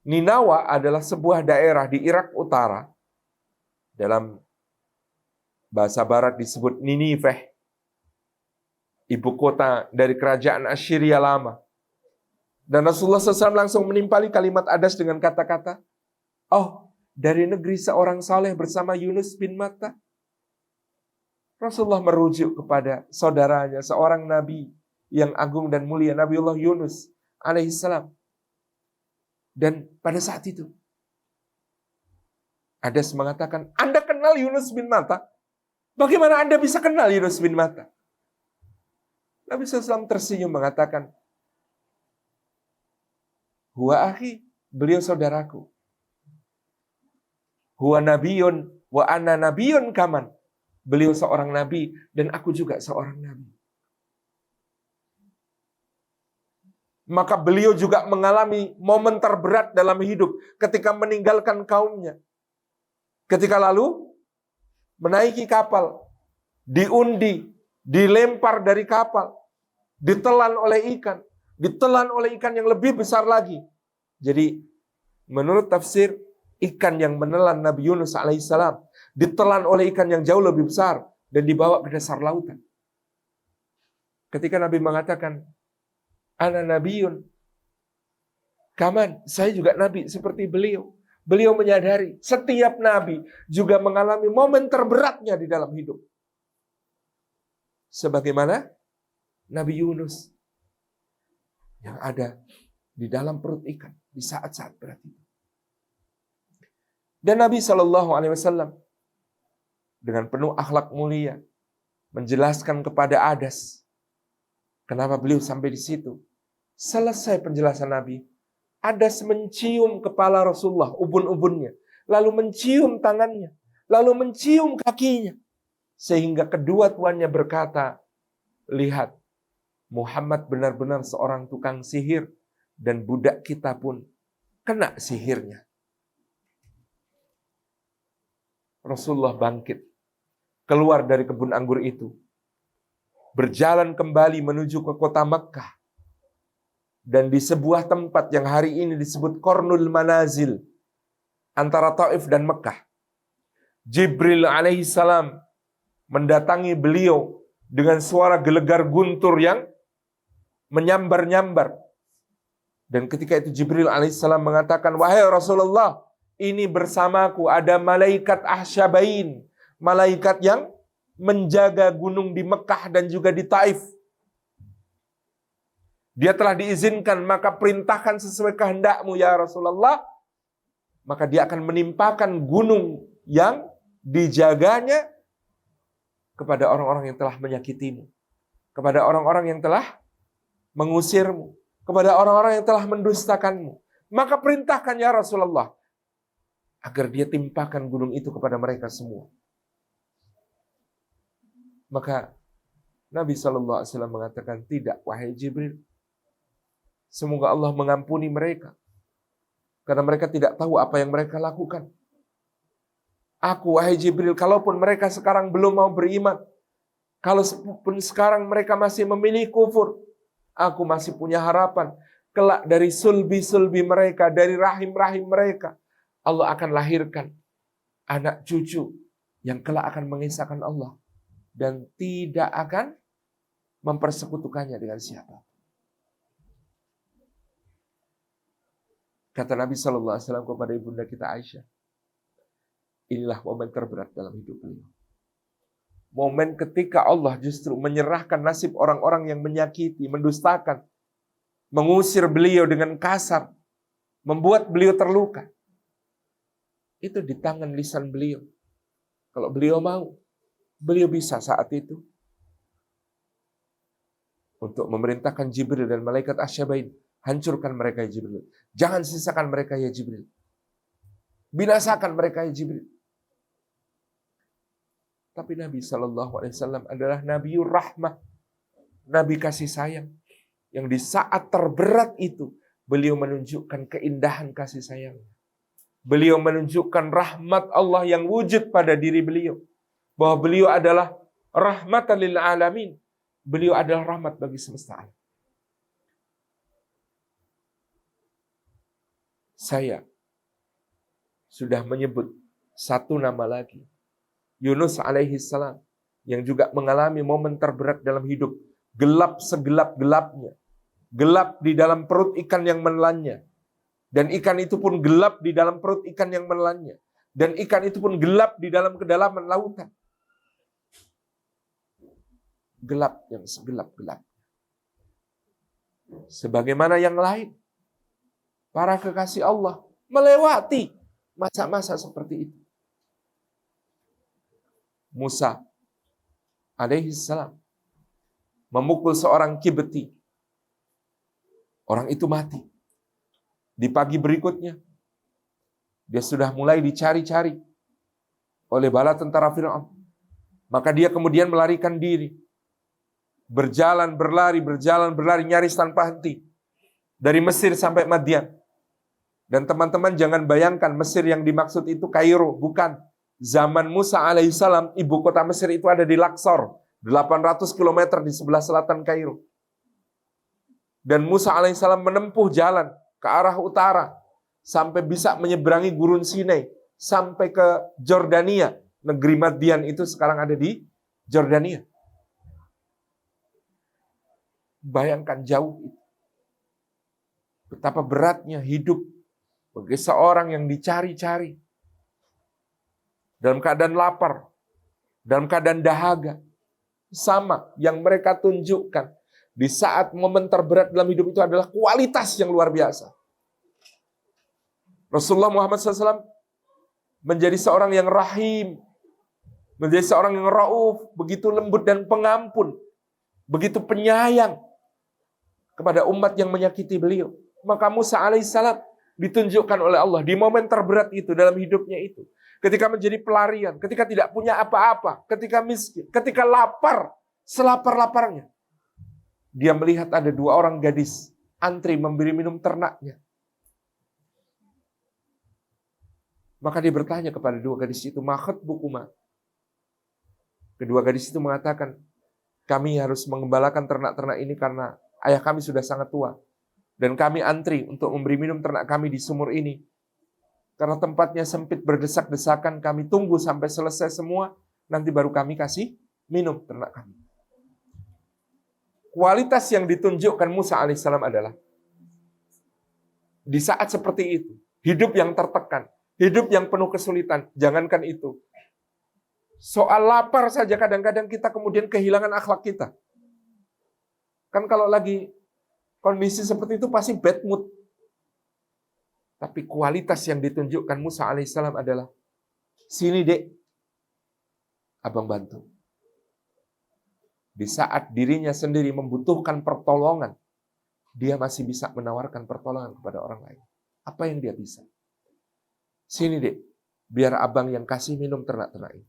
Ninawa adalah sebuah daerah di Irak Utara. Dalam bahasa barat disebut Niniveh. Ibu kota dari kerajaan Assyria lama. Dan Rasulullah SAW langsung menimpali kalimat Adas dengan kata-kata, oh, dari negeri seorang saleh bersama Yunus bin Matta. Rasulullah merujuk kepada saudaranya, seorang nabi yang agung dan mulia, Nabiullah Yunus alaihissalam. Dan pada saat itu, Adas mengatakan, Anda kenal Yunus bin Matta? Bagaimana Anda bisa kenal Yunus bin Matta? Nabi SAW tersenyum mengatakan, Huwa akhi, beliau saudaraku. Huwa nabiyun, wa ana nabiyun kaman. Beliau seorang nabi, dan aku juga seorang nabi. Maka beliau juga mengalami momen terberat dalam hidup ketika meninggalkan kaumnya. Ketika lalu menaiki kapal, diundi, dilempar dari kapal, ditelan oleh ikan, ditelan oleh ikan yang lebih besar lagi. Jadi menurut tafsir, ikan yang menelan Nabi Yunus alaihissalam ditelan oleh ikan yang jauh lebih besar dan dibawa ke dasar lautan. Ketika Nabi mengatakan, Ana nabiyun kaman, saya juga nabi seperti beliau. Beliau menyadari setiap nabi juga mengalami momen terberatnya di dalam hidup. Sebagaimana Nabi Yunus yang ada di dalam perut ikan di saat-saat berat itu. Dan Nabi SAW dengan penuh akhlak mulia menjelaskan kepada Adas kenapa beliau sampai di situ. Selesai penjelasan Nabi, Adas mencium kepala Rasulullah, ubun-ubunnya, lalu mencium tangannya, lalu mencium kakinya, sehingga kedua tuannya berkata, lihat, Muhammad benar-benar seorang tukang sihir, dan budak kita pun kena sihirnya. Rasulullah bangkit, keluar dari kebun anggur itu, berjalan kembali menuju ke kota Mekkah. Dan di sebuah tempat yang hari ini disebut Qarnul Manazil, antara Taif dan Mekkah, Jibril alaihissalam mendatangi beliau dengan suara gelegar guntur yang menyambar-nyambar. Dan ketika itu Jibril alaihissalam mengatakan, wahai Rasulullah, ini bersamaku ada malaikat Ahsyabain, malaikat yang menjaga gunung di Mekkah dan juga di Taif. Dia telah diizinkan, maka perintahkan sesuai kehendakmu ya Rasulullah. Maka dia akan menimpakan gunung yang dijaganya kepada orang-orang yang telah menyakitimu, kepada orang-orang yang telah mengusirmu, kepada orang-orang yang telah mendustakanmu. Maka perintahkan ya Rasulullah, agar dia timpakan gunung itu kepada mereka semua. Maka Nabi SAW mengatakan, tidak, wahai Jibril. Semoga Allah mengampuni mereka, karena mereka tidak tahu apa yang mereka lakukan. Aku, wahai Jibril, kalaupun mereka sekarang belum mau beriman, kalaupun sekarang mereka masih memilih kufur, aku masih punya harapan. Kelak dari sulbi-sulbi mereka, dari rahim-rahim mereka, Allah akan lahirkan anak cucu yang kelak akan mengisahkan Allah dan tidak akan mempersekutukannya dengan siapa. Kata Nabi SAW kepada ibunda kita Aisyah, inilah momen terberat dalam hidup beliau. Momen ketika Allah justru menyerahkan nasib orang-orang yang menyakiti, mendustakan, mengusir beliau dengan kasar, membuat beliau terluka. Itu di tangan lisan beliau. Kalau beliau mau, beliau bisa saat itu untuk memerintahkan Jibril dan malaikat Asyabain, hancurkan mereka ya Jibril. Jangan sisakan mereka ya Jibril. Binasakan mereka ya Jibril. Tapi Nabi SAW adalah Nabiur Rahmah, Nabi kasih sayang, yang di saat terberat itu beliau menunjukkan keindahan kasih sayang. Beliau menunjukkan rahmat Allah yang wujud pada diri beliau, bahwa beliau adalah rahmatan lil alamin. Beliau adalah rahmat bagi semesta alam. Saya sudah menyebut satu nama lagi, Yunus alaihi salam, yang juga mengalami momen terberat dalam hidup. Gelap segelap-gelapnya. Gelap di dalam perut ikan yang menelannya. Dan ikan itu pun gelap di dalam perut ikan yang menelannya. Dan ikan itu pun gelap di dalam kedalaman lautan. Gelap yang segelap-gelap. Sebagaimana yang lain, para kekasih Allah melewati masa-masa seperti itu. Musa alaihi salam memukul seorang Kibti. Orang itu mati. Di pagi berikutnya, dia sudah mulai dicari-cari oleh bala tentara Fir'aun. Maka dia kemudian melarikan diri. Berjalan, berlari, nyaris tanpa henti. Dari Mesir sampai Madian. Dan teman-teman jangan bayangkan Mesir yang dimaksud itu Kairo. Bukan. Zaman Musa alaihissalam, ibu kota Mesir itu ada di Luxor, 800 km di sebelah selatan Kairo. Dan Musa alaihissalam menempuh jalan ke arah utara sampai bisa menyeberangi Gurun Sinai sampai ke Jordania. Negeri Madian itu sekarang ada di Jordania. Bayangkan jauh itu. Betapa beratnya hidup bagi seorang yang dicari-cari. Dalam keadaan lapar, dalam keadaan dahaga. Sama yang mereka tunjukkan di saat momen terberat dalam hidup itu adalah kualitas yang luar biasa. Rasulullah Muhammad SAW menjadi seorang yang rahim, menjadi seorang yang rauf, begitu lembut dan pengampun, begitu penyayang kepada umat yang menyakiti beliau. Maka Musa alaihissalam ditunjukkan oleh Allah di momen terberat itu dalam hidupnya itu. Ketika menjadi pelarian, ketika tidak punya apa-apa, ketika miskin, ketika lapar, selapar-laparnya. Dia melihat ada 2 orang gadis antri memberi minum ternaknya. Maka dia bertanya kepada 2 gadis itu, "Ma khatbukuma?" Kedua gadis itu mengatakan, "Kami harus mengembalakan ternak-ternak ini karena ayah kami sudah sangat tua. Dan kami antri untuk memberi minum ternak kami di sumur ini. Karena tempatnya sempit berdesak-desakan, kami tunggu sampai selesai semua, nanti baru kami kasih minum ternak kami." Kualitas yang ditunjukkan Musa alaihissalam adalah di saat seperti itu, hidup yang tertekan, hidup yang penuh kesulitan, jangankan itu. Soal lapar saja kadang-kadang kita kemudian kehilangan akhlak kita. Kan kalau lagi kondisi seperti itu pasti bad mood. Tapi kualitas yang ditunjukkan Musa alaihissalam adalah, "Sini dek, abang bantu." Di saat dirinya sendiri membutuhkan pertolongan, dia masih bisa menawarkan pertolongan kepada orang lain. Apa yang dia bisa? "Sini dek, biar abang yang kasih minum ternak-ternak ini."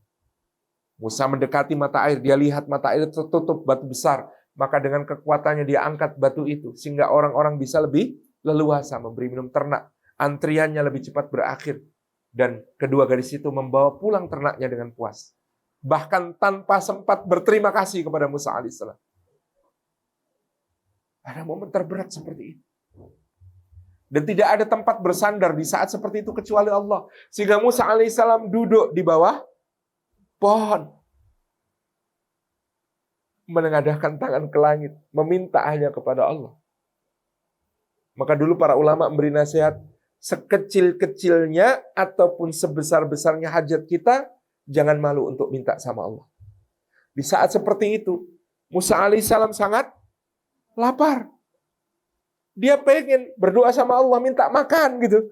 Musa mendekati mata air, dia lihat mata air tertutup batu besar. Maka dengan kekuatannya dia angkat batu itu, sehingga orang-orang bisa lebih leluasa memberi minum ternak. Antriannya lebih cepat berakhir. Dan kedua gadis itu membawa pulang ternaknya dengan puas. Bahkan tanpa sempat berterima kasih kepada Musa alaihissalam. Ada momen terberat seperti itu. Dan tidak ada tempat bersandar di saat seperti itu kecuali Allah. Sehingga Musa alaihissalam duduk di bawah pohon. Menengadahkan tangan ke langit. Meminta hanya kepada Allah. Maka dulu para ulama memberi nasihat, sekecil-kecilnya ataupun sebesar-besarnya hajat kita, jangan malu untuk minta sama Allah. Di saat seperti itu, Musa alaihissalam sangat lapar. Dia pengen berdoa sama Allah, minta makan gitu.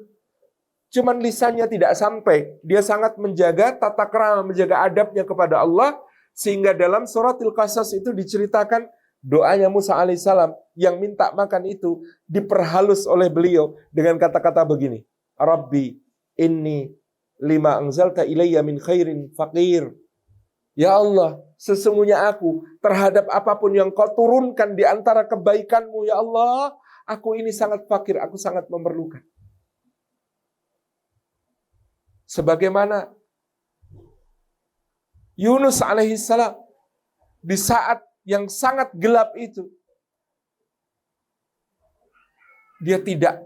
Cuman lisannya tidak sampai. Dia sangat menjaga tata krama, menjaga adabnya kepada Allah, sehingga dalam suratul Qasas itu diceritakan doanya Musa alaihissalam yang minta makan itu diperhalus oleh beliau dengan kata-kata begini. Rabbi inni lima anzalta ilayya min khairin faqir. Ya Allah, sesungguhnya aku terhadap apapun yang kau turunkan di antara kebaikanmu, ya Allah, aku ini sangat fakir, aku sangat memerlukan. Sebagaimana Yunus alaihissalam di saat yang sangat gelap itu, dia tidak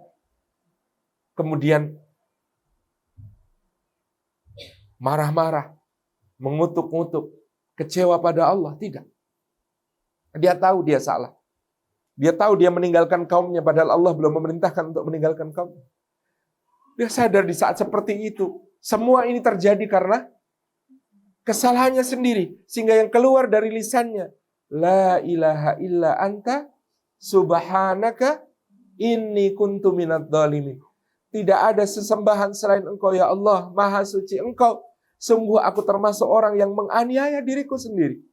kemudian marah-marah, mengutuk-ngutuk, kecewa pada Allah. Tidak. Dia tahu dia salah. Dia tahu dia meninggalkan kaumnya, padahal Allah belum memerintahkan untuk meninggalkan kaumnya. Dia sadar di saat seperti itu, semua ini terjadi karena kesalahannya sendiri. Sehingga yang keluar dari lisannya, La ilaha illa anta subhanaka inni kuntu minadz dzalimin. Tidak ada sesembahan selain Engkau ya Allah, Maha suci Engkau. Sungguh aku termasuk orang yang menganiaya diriku sendiri.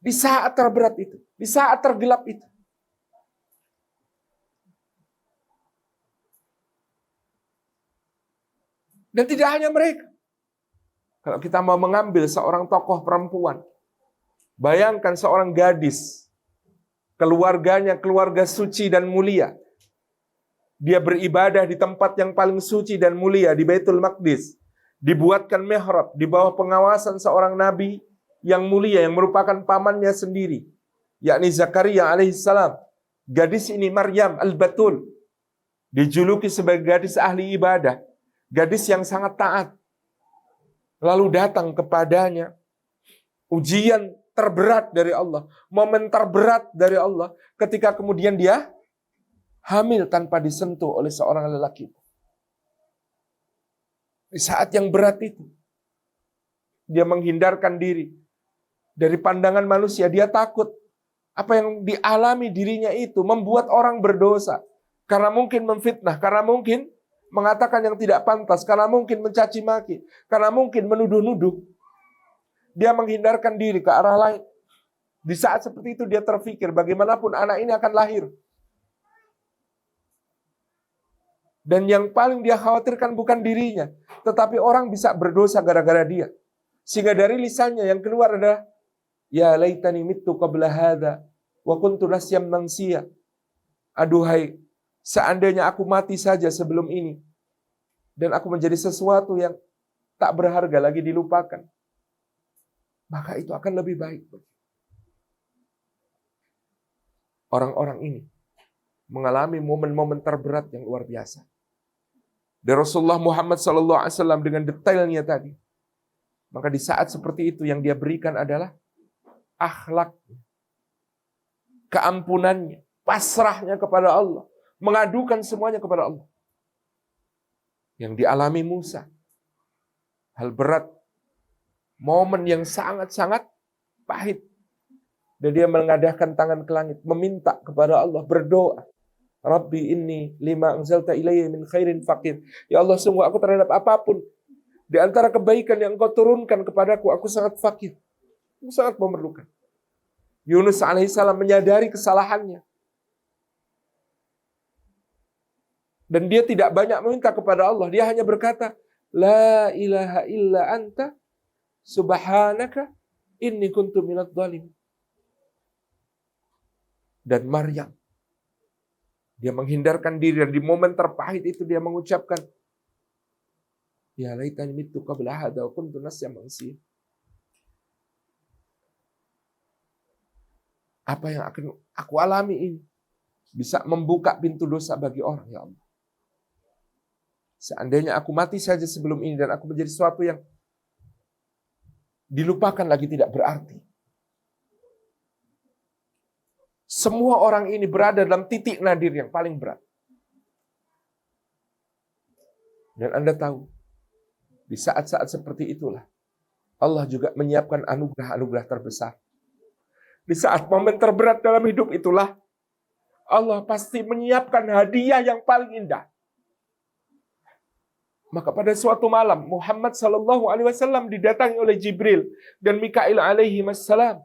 Di saat terberat itu, di saat tergelap itu. Dan tidak hanya mereka. Kalau kita mau mengambil seorang tokoh perempuan, bayangkan seorang gadis, keluarganya keluarga suci dan mulia. Dia beribadah di tempat yang paling suci dan mulia, di Baitul Maqdis. Dibuatkan mihrab di bawah pengawasan seorang nabi yang mulia, yang merupakan pamannya sendiri, yakni Zakaria alaihissalam. Gadis ini Maryam al-Batul, dijuluki sebagai gadis ahli ibadah, gadis yang sangat taat. Lalu datang kepadanya ujian terberat dari Allah, momen terberat dari Allah, ketika kemudian dia hamil tanpa disentuh oleh seorang lelaki. Di saat yang berat itu, dia menghindarkan diri dari pandangan manusia. Dia takut apa yang dialami dirinya itu membuat orang berdosa. Karena mungkin memfitnah, karena mungkin mengatakan yang tidak pantas, karena mungkin mencaci maki, karena mungkin menuduh-nuduh. Dia menghindarkan diri ke arah lain. Di saat seperti itu dia terpikir bagaimanapun anak ini akan lahir. Dan yang paling dia khawatirkan bukan dirinya, tetapi orang bisa berdosa gara-gara dia. Sehingga dari lisannya yang keluar adalah, Ya laitani mittu qabla hadza wa kuntu nasyam mansiya. Aduhai, seandainya aku mati saja sebelum ini, dan aku menjadi sesuatu yang tak berharga lagi dilupakan, maka itu akan lebih baik. Orang-orang ini mengalami momen-momen terberat yang luar biasa. Dan Rasulullah Muhammad SAW dengan detailnya tadi. Maka di saat seperti itu yang dia berikan adalah akhlak, keampunannya, pasrahnya kepada Allah, mengadukan semuanya kepada Allah. Yang dialami Musa, hal berat, momen yang sangat-sangat pahit. Dan dia mengadahkan tangan ke langit, meminta kepada Allah, berdoa. Rabbi inni lima anzalta ilayya min khairin faqir. Ya Allah, sungguh aku terhadap apapun di antara kebaikan yang Engkau turunkan kepadaku, aku sangat fakir. Aku sangat memerlukan. Yunus alaihissalam menyadari kesalahannya. Dan dia tidak banyak meminta kepada Allah. Dia hanya berkata, La ilaha illa anta subhanaka inni kuntu minadz dzalimin. Dan Maryam, dia menghindarkan diri, dan di momen terpahit itu dia mengucapkan, Ya laitani mittu qabla hadza wa kuntu nasyam mansiya. Apa yang akan aku alami ini bisa membuka pintu dosa bagi orang, ya Allah. Seandainya aku mati saja sebelum ini dan aku menjadi sesuatu yang dilupakan lagi, tidak berarti. Semua orang ini berada dalam titik nadir yang paling berat. Dan Anda tahu, di saat-saat seperti itulah Allah juga menyiapkan anugerah-anugerah terbesar. Di saat momen terberat dalam hidup itulah Allah pasti menyiapkan hadiah yang paling indah. Maka pada suatu malam Muhammad sallallahu alaihi wasallam didatangi oleh Jibril dan Mikail alaihi wassalam,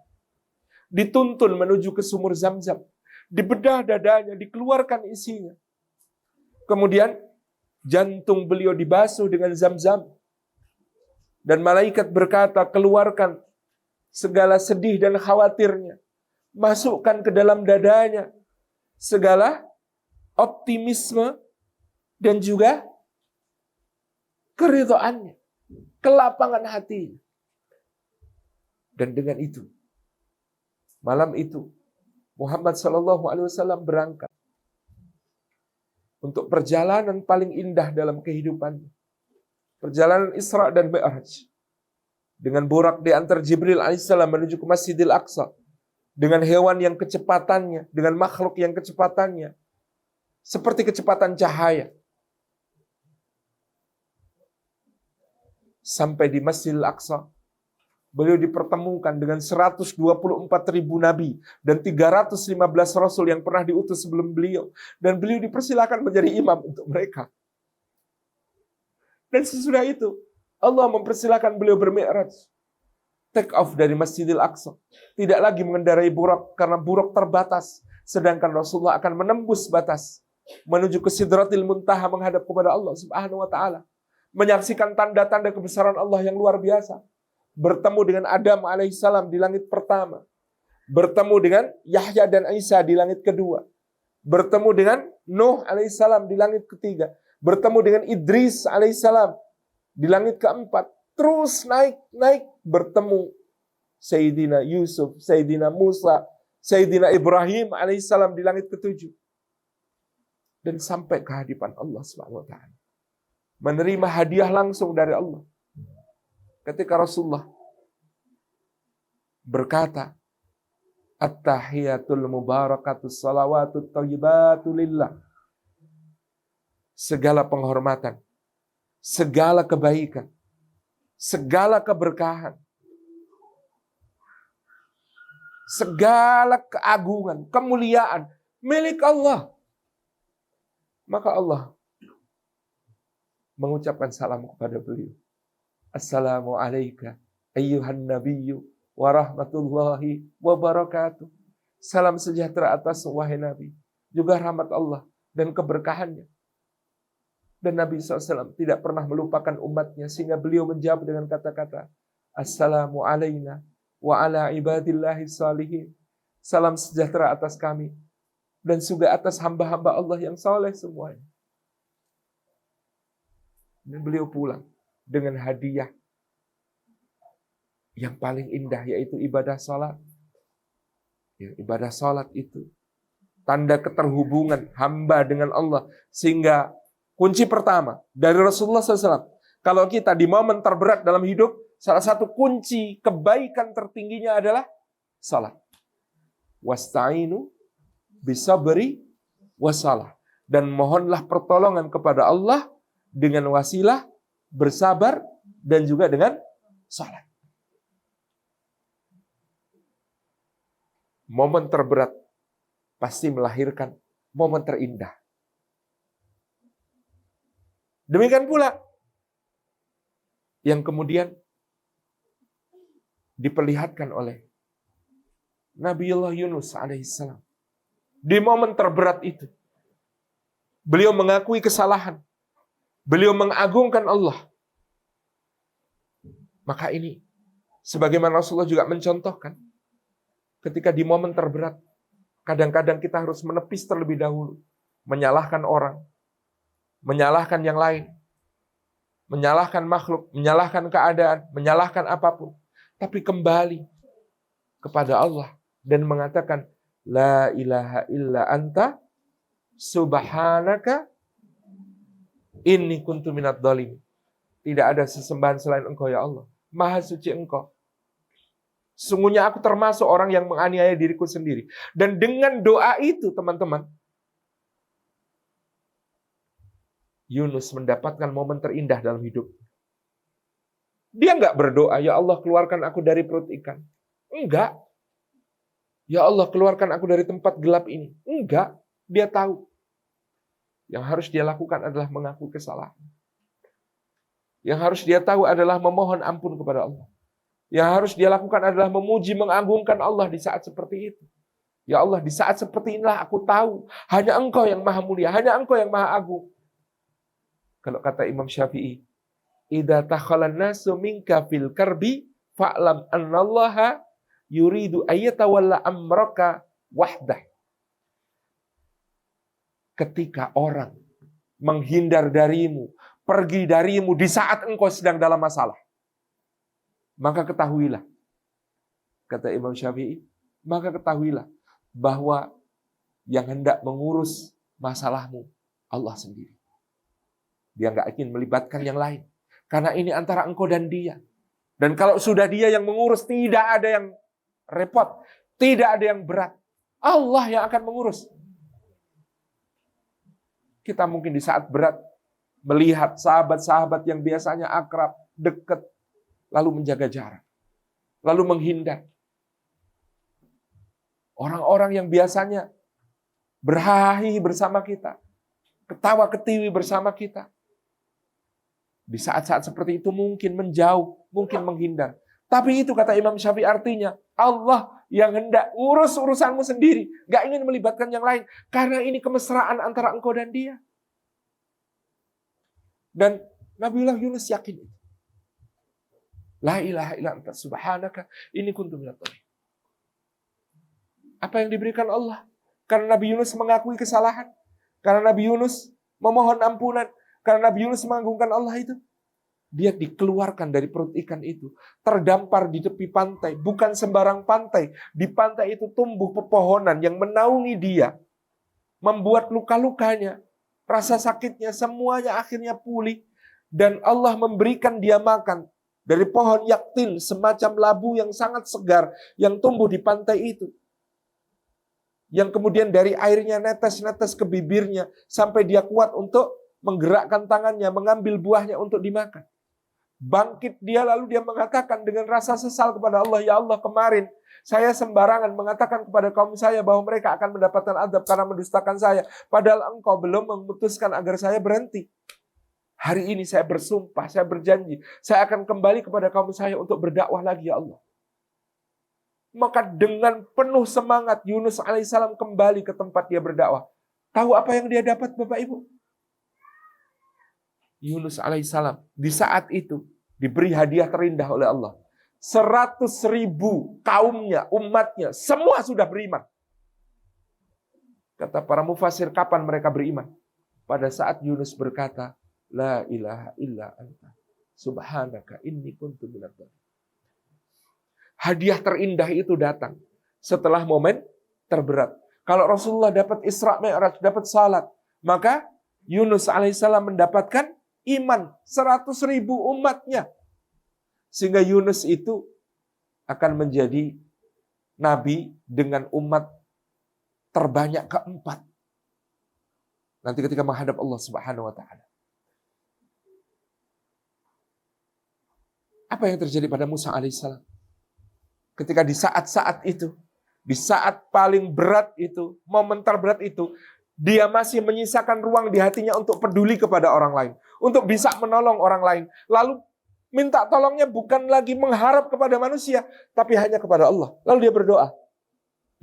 dituntun menuju ke sumur Zam-Zam. Dibedah dadanya, dikeluarkan isinya. Kemudian jantung beliau dibasuh dengan Zam-Zam. Dan malaikat berkata, keluarkan segala sedih dan khawatirnya. Masukkan ke dalam dadanya segala optimisme dan juga keridhaannya, kelapangan hati. Dan dengan itu, malam itu Muhammad sallallahu alaihi wasallam berangkat untuk perjalanan paling indah dalam kehidupannya. Perjalanan Isra dan Mi'raj. Dengan burak di antar Jibril alaihissalam menuju ke Masjidil Aqsa. Dengan hewan yang kecepatannya, dengan makhluk yang kecepatannya seperti kecepatan cahaya. Sampai di Masjidil Aqsa, beliau dipertemukan dengan 124.000 nabi dan 315 rasul yang pernah diutus sebelum beliau. Dan beliau dipersilakan menjadi imam untuk mereka. Dan sesudah itu, Allah mempersilakan beliau bermi'raj. Take off dari Masjidil Aqsa. Tidak lagi mengendarai burak, karena burak terbatas. Sedangkan Rasulullah akan menembus batas. Menuju ke Sidratil Muntaha, menghadap kepada Allah subhanahu wa ta'ala. Menyaksikan tanda-tanda kebesaran Allah yang luar biasa. Bertemu dengan Adam alaihissalam di langit pertama. Bertemu dengan Yahya dan Isa di langit kedua. Bertemu dengan Nuh alaihissalam di langit ketiga. Bertemu dengan Idris alaihissalam di langit keempat. Terus naik, bertemu Sayyidina Yusuf, Sayyidina Musa, Sayyidina Ibrahim alaihissalam di langit ketujuh. Dan sampai ke hadapan Allah subhanahu wa ta'ala. Menerima hadiah langsung dari Allah. Ketika Rasulullah berkata, At-tahiyatul mubarakatus salawatut thayyibatu lillah. Segala penghormatan, segala kebaikan, segala keberkahan, segala keagungan, kemuliaan milik Allah. Maka Allah mengucapkan salam kepada beliau. Assalamu alayka ayyuhan nabiyyu wa rahmatullahi wa barakatuh. Salam sejahtera atas wahai Nabi, juga rahmat Allah dan keberkahannya. Dan Nabi SAW tidak pernah melupakan umatnya, sehingga beliau menjawab dengan kata-kata, Assalamu alayna wa ala ibadillahi salihin. Salam sejahtera atas kami dan juga atas hamba-hamba Allah yang saleh semuanya. Dan beliau pulang dengan hadiah yang paling indah, yaitu ibadah salat. Ya, ibadah salat itu tanda keterhubungan hamba dengan Allah. Sehingga kunci pertama dari Rasulullah SAW, kalau kita di momen terberat dalam hidup, salah satu kunci kebaikan tertingginya adalah salat. Wasta'inu bisabri wasalah. Dan mohonlah pertolongan kepada Allah dengan wasilah, bersabar, dan juga dengan salat. Momen terberat pasti melahirkan momen terindah. Demikian pula yang kemudian diperlihatkan oleh Nabiullah Yunus alaihissalam. Di momen terberat itu, beliau mengakui kesalahan. Beliau mengagungkan Allah. Maka ini, sebagaimana Rasulullah juga mencontohkan, ketika di momen terberat, kadang-kadang kita harus menepis terlebih dahulu. Menyalahkan orang, menyalahkan yang lain, menyalahkan makhluk, menyalahkan keadaan, menyalahkan apapun. Tapi kembali kepada Allah dan mengatakan, La ilaha illa anta subhanaka inni kuntu minadh dhalimin. Tidak ada sesembahan selain Engkau ya Allah. Maha suci Engkau. Sungguhnya aku termasuk orang yang menganiaya diriku sendiri. Dan dengan doa itu, teman-teman, Yunus mendapatkan momen terindah dalam hidup. Dia nggak berdoa, ya Allah keluarkan aku dari perut ikan. Enggak. Ya Allah keluarkan aku dari tempat gelap ini. Enggak. Dia tahu. Yang harus dia lakukan adalah mengaku kesalahan. Yang harus dia tahu adalah memohon ampun kepada Allah. Yang harus dia lakukan adalah memuji, mengagungkan Allah di saat seperti itu. Ya Allah, di saat seperti inilah aku tahu hanya Engkau yang maha mulia, hanya Engkau yang maha agung. Kalau kata Imam Syafi'i, idza takhalan nasu minka fil karbi fa'lam annallaha yuridu ayyatawalla amraka wahdah. Ketika orang menghindar darimu, pergi darimu di saat engkau sedang dalam masalah, maka ketahuilah, kata Imam Syafi'i, maka ketahuilah bahwa yang hendak mengurus masalahmu Allah sendiri. Dia nggak ingin melibatkan yang lain. Karena ini antara engkau dan dia. Dan kalau sudah dia yang mengurus, tidak ada yang repot. Tidak ada yang berat. Allah yang akan mengurus. Kita mungkin di saat berat melihat sahabat-sahabat yang biasanya akrab, dekat, lalu menjaga jarak. Lalu menghindar. Orang-orang yang biasanya berhahi bersama kita. Ketawa ketiwi bersama kita. Di saat-saat seperti itu mungkin menjauh, mungkin menghindar. Tapi itu kata Imam Syafi'i artinya Allah yang hendak urus urusanmu sendiri. Gak ingin melibatkan yang lain. Karena ini kemesraan antara engkau dan dia. Dan Nabiullah Yunus yakin itu. La ilaha illa anta subhanaka inni kuntu minadh dhalimin. Apa yang diberikan Allah? Karena Nabi Yunus mengakui kesalahan. Karena Nabi Yunus memohon ampunan. Karena Nabi Yunus mengagungkan Allah itu. Dia dikeluarkan dari perut ikan itu. Terdampar di tepi pantai. Bukan sembarang pantai. Di pantai itu tumbuh pepohonan yang menaungi dia. Membuat luka-lukanya. Rasa sakitnya semuanya akhirnya pulih. Dan Allah memberikan dia makan. Dari pohon yaktin. Semacam labu yang sangat segar. Yang tumbuh di pantai itu. Yang kemudian dari airnya netes-netes ke bibirnya. Sampai dia kuat untuk menggerakkan tangannya, mengambil buahnya untuk dimakan. Bangkit dia lalu dia mengatakan dengan rasa sesal kepada Allah, ya Allah kemarin saya sembarangan mengatakan kepada kaum saya bahwa mereka akan mendapatkan azab karena mendustakan saya. Padahal engkau belum memutuskan agar saya berhenti. Hari ini saya bersumpah, saya berjanji, saya akan kembali kepada kaum saya untuk berdakwah lagi ya Allah. Maka dengan penuh semangat Yunus alaihissalam kembali ke tempat dia berdakwah. Tahu apa yang dia dapat Bapak Ibu? Yunus alaihissalam di saat itu diberi hadiah terindah oleh Allah. 100.000 kaumnya, umatnya, semua sudah beriman. Kata para mufasir, kapan mereka beriman? Pada saat Yunus berkata, La ilaha illa anta, subhanaka inni kuntu minadh dhalimin. Hadiah terindah itu datang setelah momen terberat. Kalau Rasulullah dapat Isra Mi'raj, dapat salat, maka Yunus alaihissalam mendapatkan iman 100.000 umatnya. Sehingga Yunus itu akan menjadi nabi dengan umat terbanyak keempat. Nanti ketika menghadap Allah Subhanahu wa taala. Apa yang terjadi pada Musa alaihissalam? Ketika di saat-saat itu, di saat paling berat itu, momen terberat itu, dia masih menyisakan ruang di hatinya untuk peduli kepada orang lain. Untuk bisa menolong orang lain. Lalu minta tolongnya bukan lagi mengharap kepada manusia, tapi hanya kepada Allah. Lalu dia berdoa.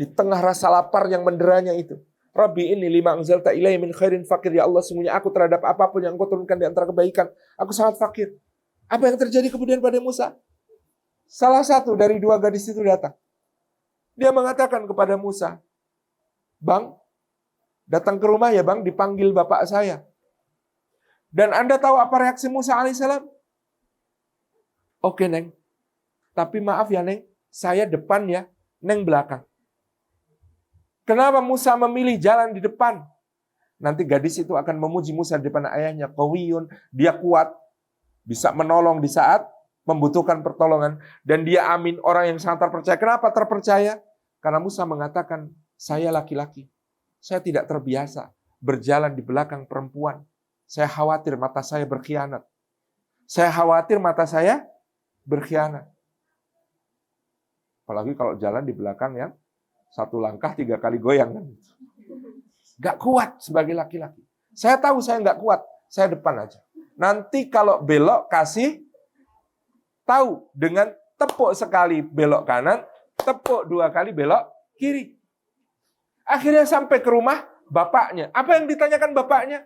Di tengah rasa lapar yang menderanya itu. Rabbi ini lima anzalta ilaihi min khairin fakir. Ya Allah, sungguhnya aku terhadap apapun yang engkau turunkan di antara kebaikan, aku sangat fakir. Apa yang terjadi kemudian pada Musa? Salah satu dari dua gadis itu datang. Dia mengatakan kepada Musa, Bang, datang ke rumah ya bang, dipanggil bapak saya. Dan Anda tahu apa reaksi Musa alaihissalam? Oke Neng, tapi maaf ya Neng, saya depan ya, Neng belakang. Kenapa Musa memilih jalan di depan? Nanti gadis itu akan memuji Musa di depan ayahnya. Qawiyun, dia kuat, bisa menolong di saat membutuhkan pertolongan. Dan dia amin, orang yang sangat terpercaya. Kenapa terpercaya? Karena Musa mengatakan, saya laki-laki. Saya tidak terbiasa berjalan di belakang perempuan. Saya khawatir mata saya berkhianat. Saya khawatir mata saya berkhianat. Apalagi kalau jalan di belakang yang satu langkah 3 kali goyang. Gak kuat sebagai laki-laki. Saya tahu saya gak kuat. Saya depan aja. Nanti kalau belok kasih tahu dengan tepuk sekali belok kanan, tepuk 2 kali belok kiri. Akhirnya sampai ke rumah bapaknya. Apa yang ditanyakan bapaknya?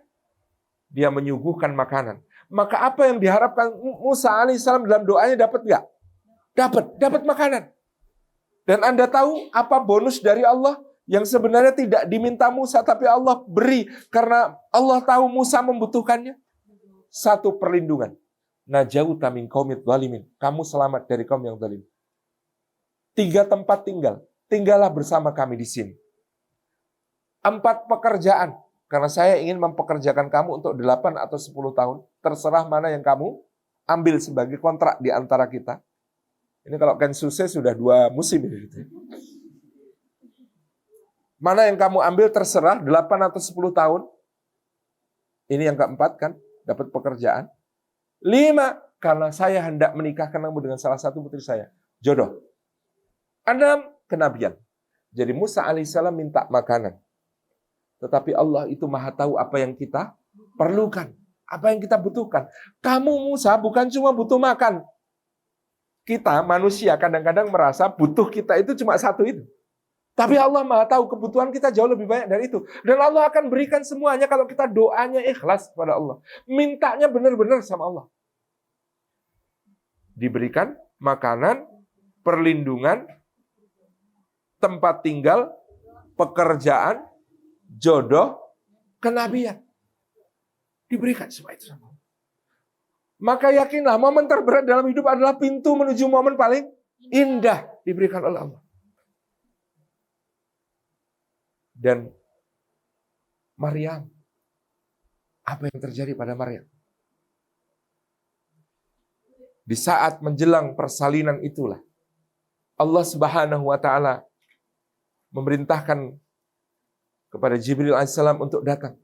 Dia menyuguhkan makanan. Maka apa yang diharapkan Musa alaihissalam dalam doanya dapat nggak? Dapat makanan. Dan Anda tahu apa bonus dari Allah yang sebenarnya tidak diminta Musa, tapi Allah beri karena Allah tahu Musa membutuhkannya? 1 perlindungan. Najauta min qaumidz zalimin. Kamu selamat dari kaum yang zalim. 3 tempat tinggal. Tinggallah bersama kami di sini. 4 pekerjaan. Karena saya ingin mempekerjakan kamu untuk 8 atau 10 tahun. Terserah mana yang kamu ambil sebagai kontrak di antara kita. Ini kalau Ken Suse sudah 2 musim. Gitu. Mana yang kamu ambil terserah 8 atau 10 tahun. Ini yang keempat kan. Dapat pekerjaan. 5. Karena saya hendak menikahkan kamu dengan salah satu putri saya. Jodoh. 6. Kenabian. Jadi Musa alaihissalam minta makanan. Tetapi Allah itu maha tahu apa yang kita perlukan. Apa yang kita butuhkan. Kamu Musa bukan cuma butuh makan. Kita manusia kadang-kadang merasa butuh kita itu cuma 1 itu. Tapi Allah maha tahu kebutuhan kita jauh lebih banyak dari itu. Dan Allah akan berikan semuanya kalau kita doanya ikhlas kepada Allah. Mintanya benar-benar sama Allah. Diberikan makanan, perlindungan, tempat tinggal, pekerjaan, jodoh, kenabian. Diberikan semua itu sama Allah. Maka yakinlah momen terberat dalam hidup adalah pintu menuju momen paling indah diberikan oleh Allah. Dan Maryam, apa yang terjadi pada Maryam? Di saat menjelang persalinan itulah Allah Subhanahu wa taala memerintahkan kepada Jibril alaihissalam untuk datang.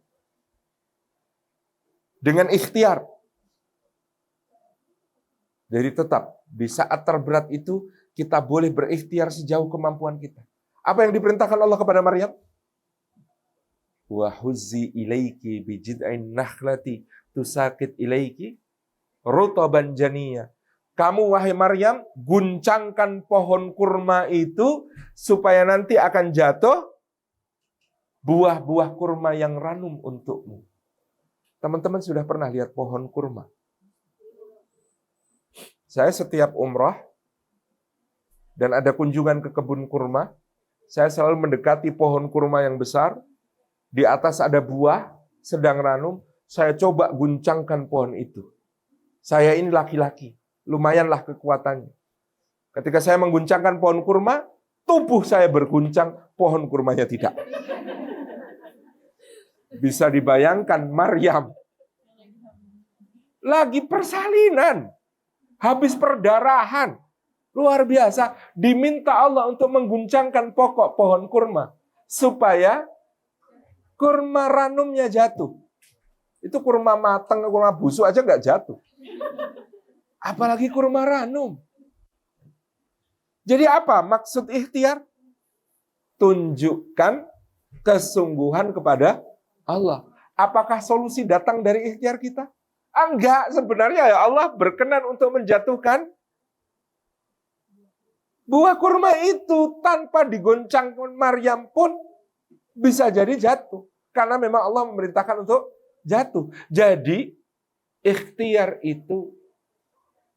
Dengan ikhtiar. Jadi tetap di saat terberat itu kita boleh berikhtiar sejauh kemampuan kita. Apa yang diperintahkan Allah kepada Maryam? Wa huzzi ilaiki bi jid'in nakhlati tusaqit ilaiki rutaban janiyya. Kamu wahai Maryam, guncangkan pohon kurma itu supaya nanti akan jatuh buah-buah kurma yang ranum untukmu. Teman-teman sudah pernah lihat pohon kurma? Saya setiap umrah dan ada kunjungan ke kebun kurma, saya selalu mendekati pohon kurma yang besar. Di atas ada buah, sedang ranum. Saya coba guncangkan pohon itu. Saya ini laki-laki, lumayanlah kekuatannya. Ketika saya mengguncangkan pohon kurma, tubuh saya berguncang, pohon kurmanya tidak. Bisa dibayangkan Maryam lagi persalinan, habis perdarahan, luar biasa, diminta Allah untuk mengguncangkan pokok pohon kurma supaya kurma ranumnya jatuh. Itu kurma matang, kurma busuk aja nggak jatuh. Apalagi kurma ranum. Jadi apa maksud ikhtiar? Tunjukkan kesungguhan kepada Allah. Apakah solusi datang dari ikhtiar kita? Enggak, sebenarnya ya Allah berkenan untuk menjatuhkan buah kurma itu tanpa digoncang Maryam pun bisa jadi jatuh. Karena memang Allah memerintahkan untuk jatuh. Jadi ikhtiar itu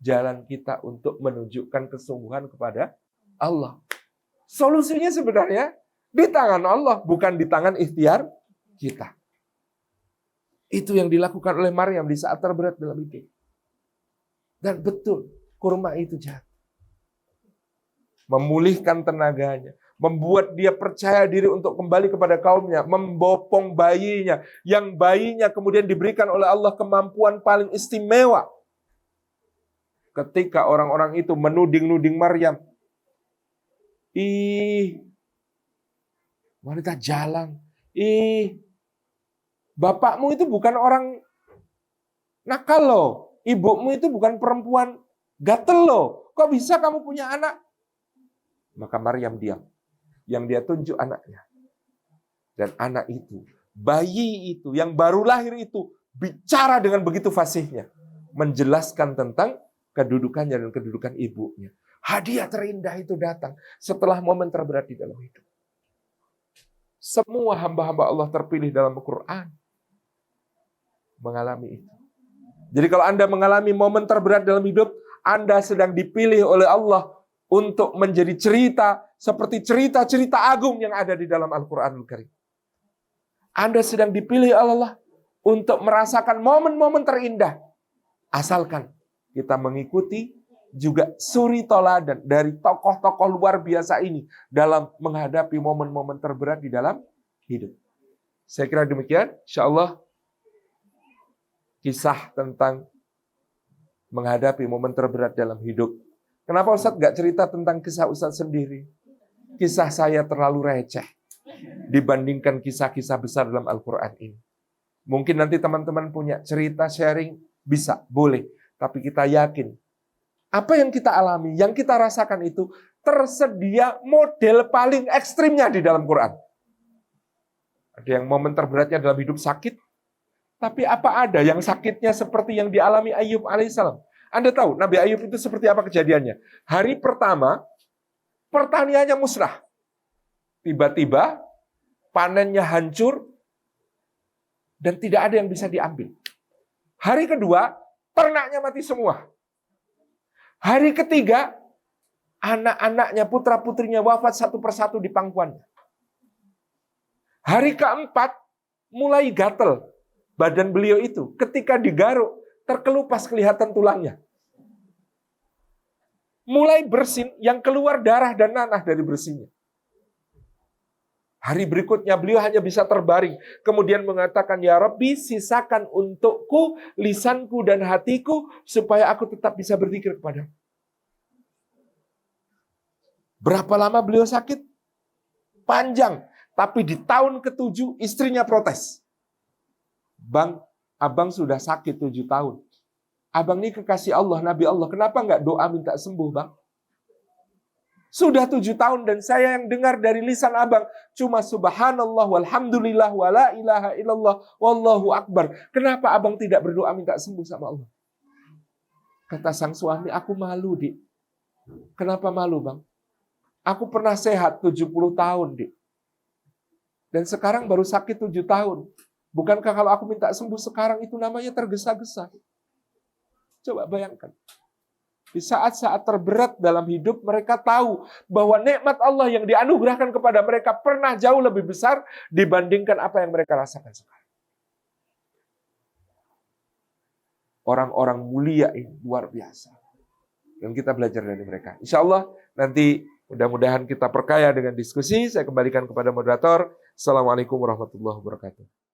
jalan kita untuk menunjukkan kesungguhan kepada Allah. Solusinya sebenarnya di tangan Allah, bukan di tangan ikhtiar kita. Itu yang dilakukan oleh Maryam di saat terberat dalam hidup. Dan betul, kurma itu jatuh. Memulihkan tenaganya. Membuat dia percaya diri untuk kembali kepada kaumnya. Membopong bayinya. Yang bayinya kemudian diberikan oleh Allah kemampuan paling istimewa. Ketika orang-orang itu menuding-nuding Maryam. Wanita jalan. Bapakmu itu bukan orang Nah kalau ibumu itu bukan perempuan gatel loh, kok bisa kamu punya anak? Maka Maryam diam. Yang dia tunjuk anaknya. Dan anak itu, bayi itu, yang baru lahir itu, bicara dengan begitu fasihnya. Menjelaskan tentang kedudukannya dan kedudukan ibunya. Hadiah terindah itu datang setelah momen terberat di dalam hidup. Semua hamba-hamba Allah terpilih dalam Al-Quran mengalami itu. Jadi kalau Anda mengalami momen terberat dalam hidup, Anda sedang dipilih oleh Allah untuk menjadi cerita seperti cerita-cerita agung yang ada di dalam Al-Quranul Karim. Anda sedang dipilih Allah untuk merasakan momen-momen terindah. Asalkan kita mengikuti juga suri toladan dari tokoh-tokoh luar biasa ini dalam menghadapi momen-momen terberat di dalam hidup. Saya kira demikian. InsyaAllah kisah tentang menghadapi momen terberat dalam hidup. Kenapa Ustadz gak cerita tentang kisah Ustadz sendiri? Kisah saya terlalu receh dibandingkan kisah-kisah besar dalam Al-Quran ini. Mungkin nanti teman-teman punya cerita sharing, bisa, boleh. Tapi kita yakin, apa yang kita alami, yang kita rasakan itu, tersedia model paling ekstrimnya di dalam Quran. Ada yang momen terberatnya dalam hidup sakit, tapi apa ada yang sakitnya seperti yang dialami Ayub alaihissalam? Anda tahu, Nabi Ayub itu seperti apa kejadiannya? Hari pertama, pertaniannya musnah. Tiba-tiba, panennya hancur, dan tidak ada yang bisa diambil. Hari kedua, ternaknya mati semua. Hari ketiga, anak-anaknya, putra-putrinya wafat satu persatu di pangkuannya. Hari keempat, mulai gatel badan beliau itu. Ketika digaruk, terkelupas kelihatan tulangnya. Mulai bersin, yang keluar darah dan nanah dari bersinnya. Hari berikutnya beliau hanya bisa terbaring. Kemudian mengatakan, Ya Rabbi, sisakan untukku lisanku dan hatiku supaya aku tetap bisa berzikir kepadamu. Berapa lama beliau sakit? Panjang. Tapi di tahun ke-7 istrinya protes. Bang, abang sudah sakit 7 tahun. Abang ini kekasih Allah, Nabi Allah. Kenapa nggak doa minta sembuh, Bang? Sudah 7 tahun dan saya yang dengar dari lisan abang cuma subhanallah walhamdulillah wala ilaha illallah wallahu akbar. Kenapa abang tidak berdoa minta sembuh sama Allah? Kata sang suami, aku malu, Dik. Kenapa malu, Bang? Aku pernah sehat 70 tahun, Dik. Dan sekarang baru sakit 7 tahun. Bukankah kalau aku minta sembuh sekarang itu namanya tergesa-gesa? Coba bayangkan. Di saat-saat terberat dalam hidup, mereka tahu bahwa nikmat Allah yang dianugerahkan kepada mereka pernah jauh lebih besar dibandingkan apa yang mereka rasakan sekarang. Orang-orang mulia ini luar biasa. Dan kita belajar dari mereka. Insya Allah nanti mudah-mudahan kita perkaya dengan diskusi. Saya kembalikan kepada moderator. Assalamualaikum warahmatullahi wabarakatuh.